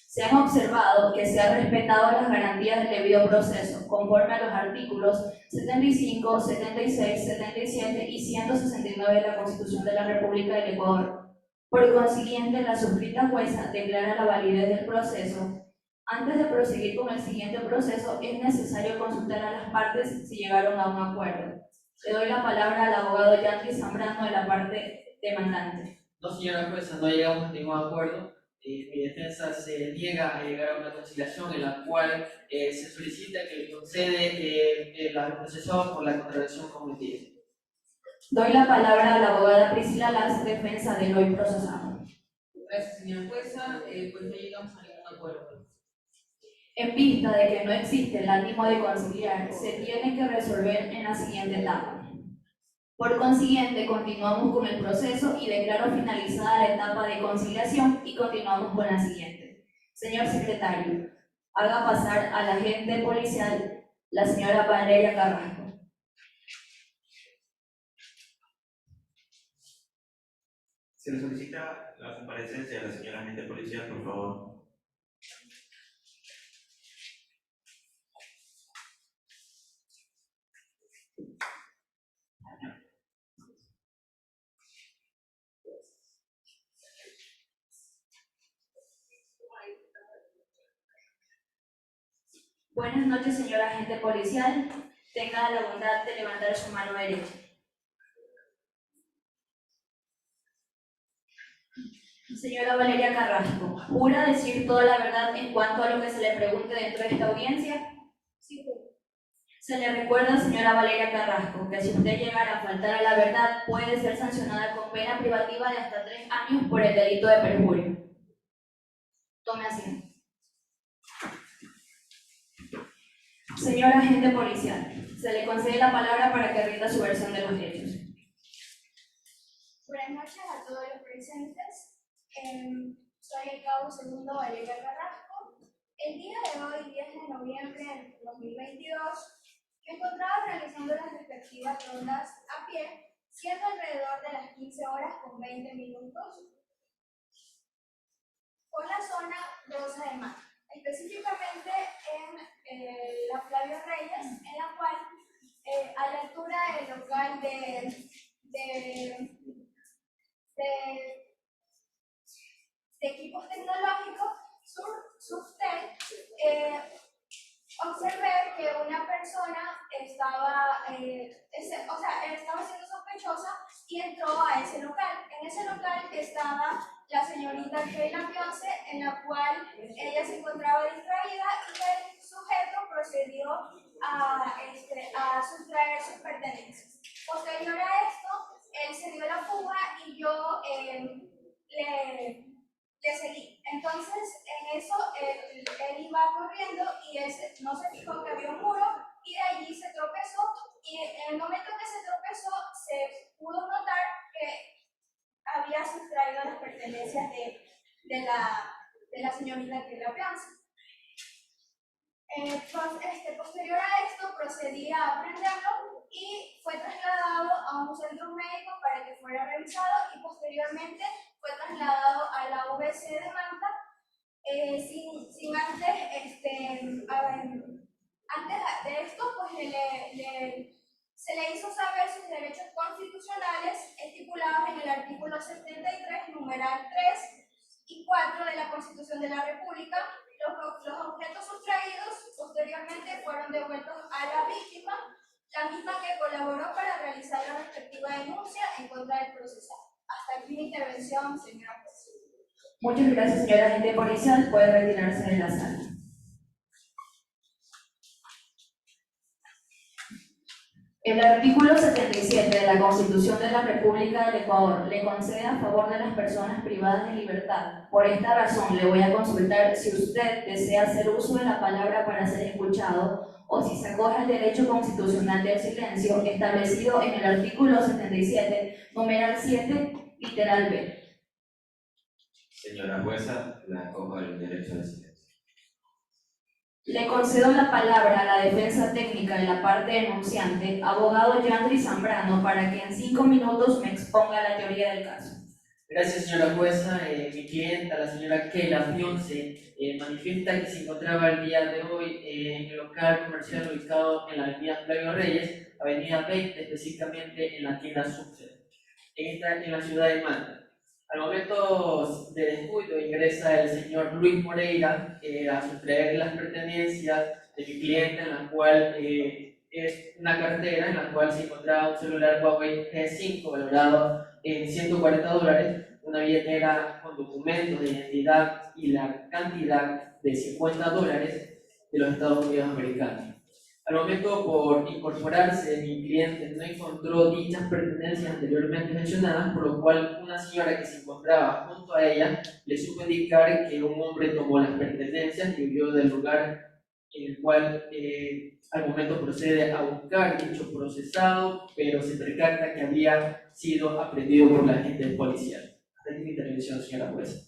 Se han observado que se han respetado las garantías del debido proceso, conforme a los artículos 75, 76, 77 y 169 de la Constitución de la República del Ecuador. Por consiguiente, la suscrita jueza declara la validez del proceso. Antes de proseguir con el siguiente proceso, es necesario consultar a las partes si llegaron a un acuerdo. Le doy la palabra al abogado Yandy Zambrano de la parte demandante. No, señora jueza, no llegamos a ningún acuerdo. Mi defensa se niega a llegar a una conciliación en la cual se solicita que le concede la procesada por la contravención cometida. Doy la palabra a la abogada Priscila Las, defensa del hoy procesado. Gracias, señora jueza. Pues no llegamos a ningún acuerdo. En vista de que no existe el ánimo de conciliar, se tiene que resolver en la siguiente etapa. Por consiguiente, continuamos con el proceso y declaro finalizada la etapa de conciliación y continuamos con la siguiente. Señor secretario, haga pasar al agente policial, la señora Valeria Carrasco. Se le solicita la comparecencia de la señora agente policial, por favor. Buenas noches, señora agente policial. Tenga la bondad de levantar su mano derecha. Señora Valeria Carrasco, ¿jura decir toda la verdad en cuanto a lo que se le pregunte dentro de esta audiencia? Sí. Se le recuerda, señora Valeria Carrasco, que si usted llegara a faltar a la verdad, puede ser sancionada con pena privativa de hasta 3 años por el delito de perjurio. Tome asiento. Señora agente policial, se le concede la palabra para que rinda su versión de los hechos. Buenas noches a todos los presentes. Soy el cabo segundo Valeria Carrasco. El día de hoy, 10 de noviembre de 2022, me encontraba realizando las respectivas rondas a pie, siendo alrededor de las 15 horas con 20 minutos, por la zona Rosa de Mar, específicamente en la Flavio Reyes, en la cual, a la altura del local de equipos tecnológicos, Surtel, observé que una persona estaba siendo sospechosa y entró a ese local. En ese local estaba la señorita Keila Pionce, en la cual ella se encontraba distraída y el sujeto procedió a sustraer sus pertenencias. Posterior a esto, él se dio la fuga y yo le seguí. Entonces, en eso, él iba corriendo y él no se fijó que había un muro y de allí se tropezó. Y en el momento que se tropezó, se pudo notar que había sustraído las pertenencias de la señorita Keila Pionce. Posterior a esto, procedí a aprenderlo y fue trasladado a un centro médico para que fuera revisado y posteriormente fue trasladado a la UBC de Manta sin antes, antes de esto, pues se le hizo saber sus derechos constitucionales estipulados en el artículo 73, numeral 3 y 4 de la Constitución de la República. Los objetos sustraídos posteriormente fueron devueltos a la víctima, la misma que colaboró para realizar la respectiva denuncia en contra del procesado. Hasta aquí mi intervención, señora juez. Muchas gracias, señora agente policial. Puede retirarse de la sala. El artículo 77 de la Constitución de la República del Ecuador le concede a favor de las personas privadas de libertad. Por esta razón, le voy a consultar si usted desea hacer uso de la palabra para ser escuchado o si se acoge al derecho constitucional del silencio establecido en el artículo 77, numeral 7, literal B. Señora jueza, la acojo al derecho al silencio. Le concedo la palabra a la defensa técnica de la parte denunciante, abogado Yandri Zambrano, para que en 5 minutos me exponga la teoría del caso. Gracias, señora jueza. Mi clienta, la señora Keila Pionce, manifiesta que se encontraba el día de hoy en el local comercial ubicado en la avenida Flavio Reyes, avenida 20, específicamente en la tienda Subser, en la ciudad de Manta. Al momento de descuido ingresa el señor Luis Moreira a sustraer las pertenencias de mi cliente, en la cual es una cartera en la cual se encontraba un celular Huawei G5 valorado en $140, una billetera con documentos de identidad y la cantidad de $50 de los Estados Unidos americanos. Al momento por incorporarse, mi cliente no encontró dichas pertenencias anteriormente mencionadas, por lo cual una señora que se encontraba junto a ella le supo indicar que un hombre tomó las pertenencias y huyó del lugar en el cual al momento procede a buscar dicho procesado, pero se percata que había sido aprehendido por la agente policial. Hasta aquí mi intervención, señora jueza.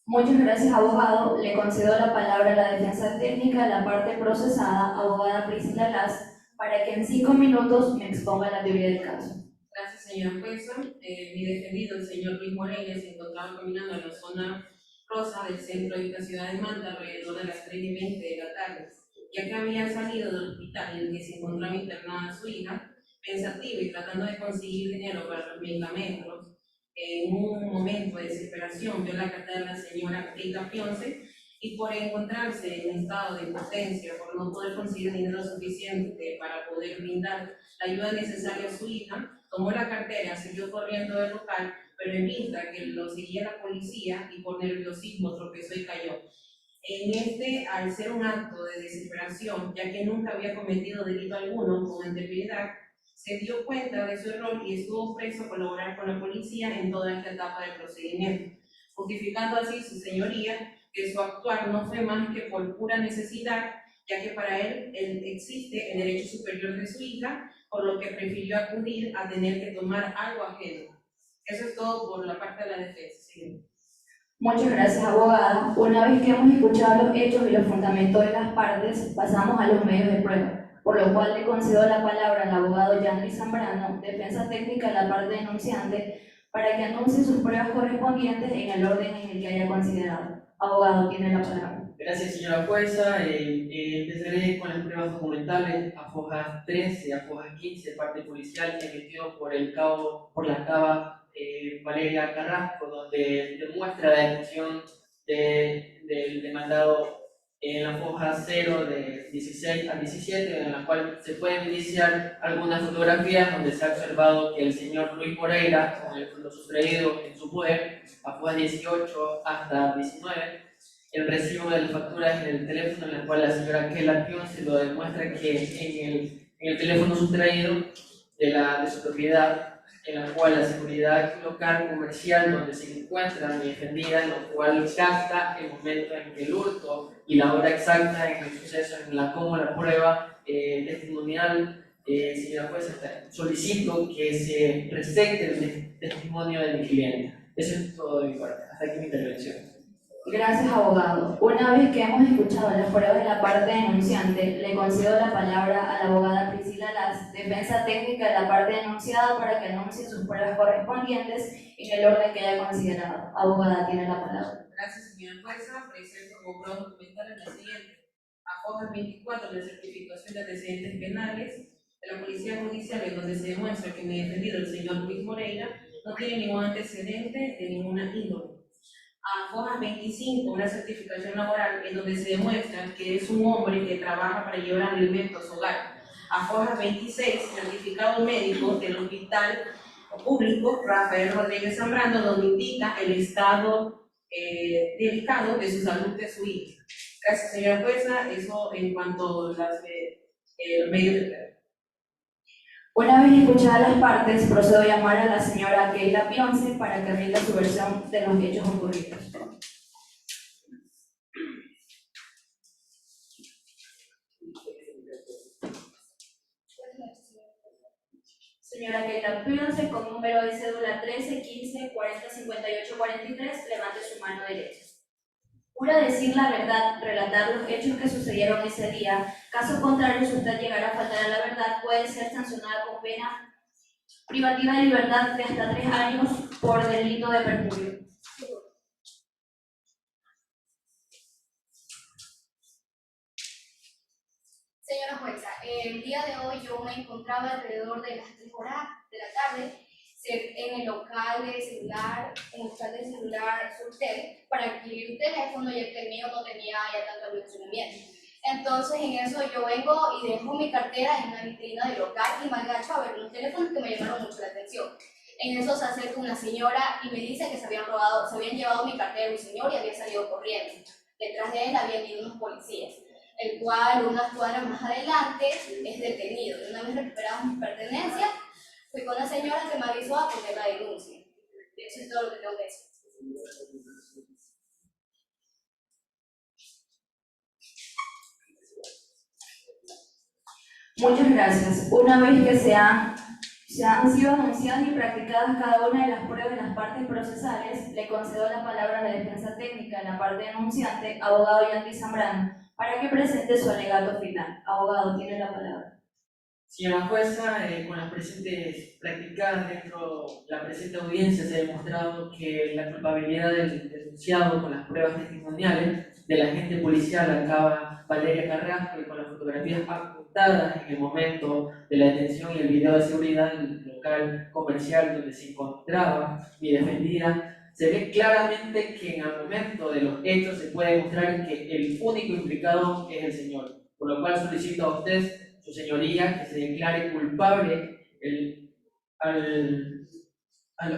Muchas gracias, abogado. Le concedo la palabra a la defensa técnica de la parte procesada, abogada Priscila Las, para que en 5 minutos me exponga la teoría del caso. Gracias, señora jueza. Mi defendido, el señor Luis Moreira, se encontraba caminando en la zona rosa del centro de esta ciudad de Manta alrededor de las 3:20 de la tarde, ya que había salido del hospital en el que se encontraba internada su hija, pensativa y tratando de conseguir dinero para los medicamentos. En un momento de desesperación vio la cartera de la señora Keila Pionce y por encontrarse en estado de impotencia, por no poder conseguir dinero suficiente para poder brindar la ayuda necesaria a su hija, tomó la cartera, siguió corriendo del local, pero en vista que lo seguía la policía y por nerviosismo tropezó y cayó. Al ser un acto de desesperación, ya que nunca había cometido delito alguno con anterioridad, se dio cuenta de su error y estuvo preso a colaborar con la policía en toda esta etapa del procedimiento, justificando así su señoría que su actuar no fue más que por pura necesidad, ya que para él existe el derecho superior de su hija, por lo que prefirió acudir a tener que tomar algo ajeno. Eso es todo por la parte de la defensa. ¿Sí? Muchas gracias, abogada. Una vez que hemos escuchado los hechos y los fundamentos de las partes, pasamos a los medios de prueba, por lo cual le concedo la palabra al abogado Yandri Zambrano, defensa técnica de la parte denunciante, para que anuncie sus pruebas correspondientes en el orden en el que haya considerado. Abogado, tiene la palabra. Gracias, señora jueza. Empezaré con las pruebas documentales a fojas 13, a fojas 15, parte policial emitido por la caba Valeria Carrasco, donde demuestra la detención del demandado en la foja 0 de 16 a 17, en la cual se pueden iniciar algunas fotografías donde se ha observado que el señor Luis Moreira, con lo sustraído en su poder, a foja 18 hasta 19, el recibo de las facturas en el teléfono, en la cual la señora Keila Pionce lo demuestra que en el teléfono sustraído de su propiedad, en la cual la seguridad local comercial donde se encuentra mi defendida, en lo cual capta el momento en que el hurto y la hora exacta en el suceso, en la como la prueba testimonial. Señora jueza, solicito que se recete el testimonio de mi cliente. Eso es todo de mi parte. Hasta aquí mi intervención. Gracias, abogado. Una vez que hemos escuchado las pruebas de la parte denunciante, le concedo la palabra a la abogada Priscila Las, defensa técnica de la parte denunciada, para que anuncie sus pruebas correspondientes en el orden que haya considerado. Abogada, tiene la palabra. Gracias, señora jueza. Presento como prueba documental la siguiente. A hojas 24 de certificación de antecedentes penales de la Policía Judicial, en donde se demuestra que mi defendido, el señor Luis Moreira, no tiene ningún antecedente de ninguna índole. A hojas 25, una certificación laboral en donde se demuestra que es un hombre que trabaja para llevar alimentos a su hogar. A hojas 26, certificado médico del Hospital Público Rafael Rodríguez Zambrano, donde indica el estado delicado de su salud de su hija. Gracias, señora jueza. Eso en cuanto a los medios de prueba. Una vez escuchadas las partes, procedo a llamar a la señora Keila Pionce para que rinda su versión de los hechos ocurridos. Señora Keila Pionce, con número de cédula 13 15 40 58 43, levante su mano derecha. Jura decir la verdad, relatar los hechos que sucedieron ese día. Caso contrario, si usted llegara a faltar a la verdad, puede ser sancionada con pena privativa de libertad de hasta 3 años por delito de perjurio. Señora jueza, el día de hoy yo me encontraba alrededor de las 3 horas de la tarde en el local de celular, Surtel, para adquirir un teléfono, ya que el mío no tenía ya tanto funcionamiento. Entonces en eso yo vengo y dejo mi cartera en una vitrina del local y me agacho a ver unos teléfonos que me llamaron mucho la atención. En eso se acerca una señora y me dice que se habían llevado mi cartera de un señor y había salido corriendo. Detrás de él habían ido unos policías, el cual unas cuadras más adelante es detenido. Y una vez recuperadas mis pertenencias, fui con la señora que me avisó a poner la denuncia. Eso es todo lo que tengo que decir. Muchas gracias. Una vez que se han sido anunciadas y practicadas cada una de las pruebas de las partes procesales, le concedo la palabra a la defensa técnica de la parte denunciante, abogado Yandy Zambrano, para que presente su alegato final. Abogado, tiene la palabra. Señora jueza, con las presentes practicadas dentro de la presente audiencia se ha demostrado que la culpabilidad del denunciado con las pruebas testimoniales del agente policial acaba Valeria Carrasco y con las fotografías apuntadas en el momento de la detención y el video de seguridad del local comercial donde se encontraba mi defendida, se ve claramente que en el momento de los hechos se puede demostrar que el único implicado es el señor, por lo cual solicito a usted, su señoría, que se declare culpable al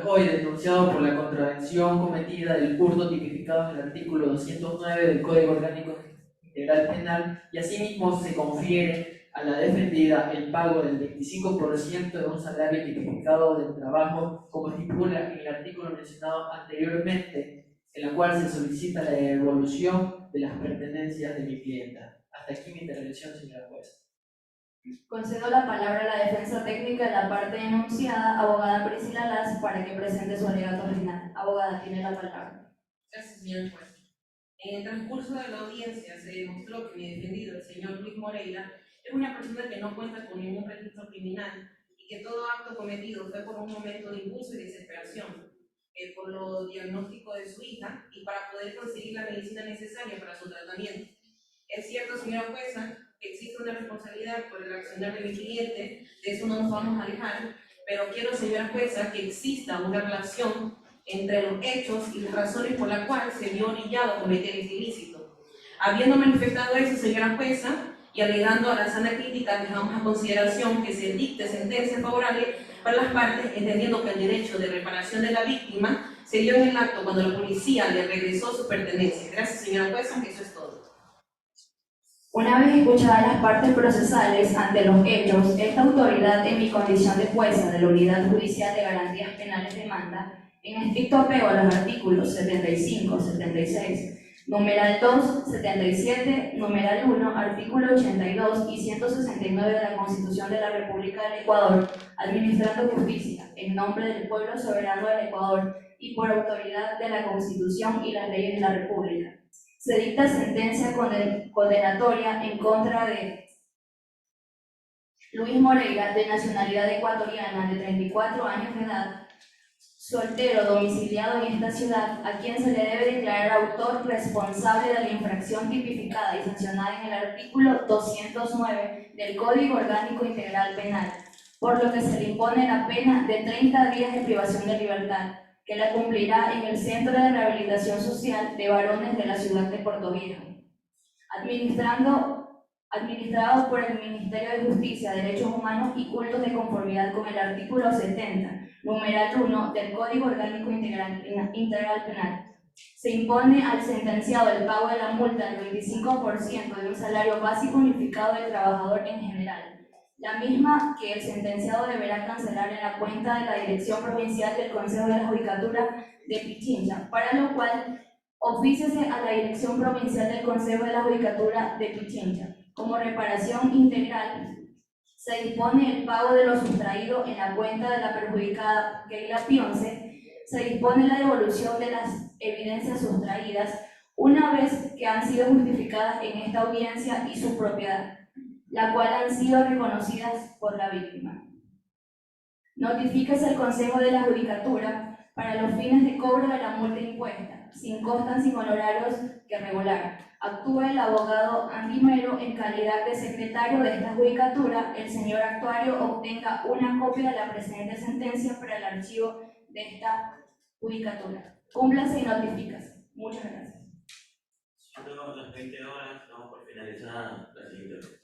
hoy denunciado por la contravención cometida del hurto tipificado en el artículo 209 del Código Orgánico Integral Penal, y asimismo se confiere a la defendida el pago del 25% de un salario tipificado del trabajo, como estipula en el artículo mencionado anteriormente, en la cual se solicita la devolución de las pertenencias de mi clienta. Hasta aquí mi intervención, señora jueza. Concedo la palabra a la defensa técnica de la parte denunciada, abogada Priscila Las, para que presente su alegato final. Abogada, tiene la palabra. Gracias, señor juez. En el transcurso de la audiencia se demostró que mi defendido, el señor Luis Moreira, es una persona que no cuenta con ningún registro criminal y que todo acto cometido fue por un momento de impulso y desesperación, por lo diagnóstico de su hija y para poder conseguir la medicina necesaria para su tratamiento. Es cierto, señora jueza, que existe una responsabilidad por el accionar de mi cliente, de eso no nos vamos a alejar, pero quiero, señora jueza, que exista una relación entre los hechos y las razones por las cuales se vio orillado a cometer este ilícito. Habiendo manifestado eso, señora jueza, y alegando a la sana crítica, dejamos a consideración que se dicte sentencia favorable para las partes, entendiendo que el derecho de reparación de la víctima se dio en el acto cuando la policía le regresó sus pertenencias. Gracias, señora jueza, que eso es todo. Una vez escuchadas las partes procesales ante los hechos, esta autoridad, en mi condición de jueza de la Unidad Judicial de Garantías Penales Demanda, en estricto apego a los artículos 75, 76, numeral 2, 77, numeral 1, artículo 82 y 169 de la Constitución de la República del Ecuador, administrando justicia en nombre del pueblo soberano del Ecuador y por autoridad de la Constitución y las leyes de la República. Se dicta sentencia condenatoria en contra de Luis Moreira, de nacionalidad ecuatoriana, de 34 años de edad, soltero, domiciliado en esta ciudad, a quien se le debe declarar autor responsable de la infracción tipificada y sancionada en el artículo 209 del Código Orgánico Integral Penal, por lo que se le impone la pena de 30 días de privación de libertad, que la cumplirá en el Centro de Rehabilitación Social de Varones de la ciudad de Puerto Viejo, administrado por el Ministerio de Justicia, Derechos Humanos y Cultos de conformidad con el artículo 70, numeral 1 del Código Orgánico Integral Penal. Se impone al sentenciado el pago de la multa del 25% de un salario básico unificado del trabajador en general, la misma que el sentenciado deberá cancelar en la cuenta de la Dirección Provincial del Consejo de la Judicatura de Pichincha, para lo cual ofíciese a la Dirección Provincial del Consejo de la Judicatura de Pichincha. Como reparación integral, se dispone el pago de lo sustraído en la cuenta de la perjudicada Keila Pionce. Se dispone la devolución de las evidencias sustraídas una vez que han sido justificadas en esta audiencia y su propiedad, la cual han sido reconocidas por la víctima. Notifíquese al Consejo de la Judicatura para los fines de cobro de la multa impuesta, sin costas, sin honorarios que regular. Actúa el abogado Andy Mero en calidad de secretario de esta judicatura. El señor actuario obtenga una copia de la presente sentencia para el archivo de esta judicatura. Cúmplase y notifícase. Muchas gracias. Siendo las 20 horas, damos por finalizada la siguiente.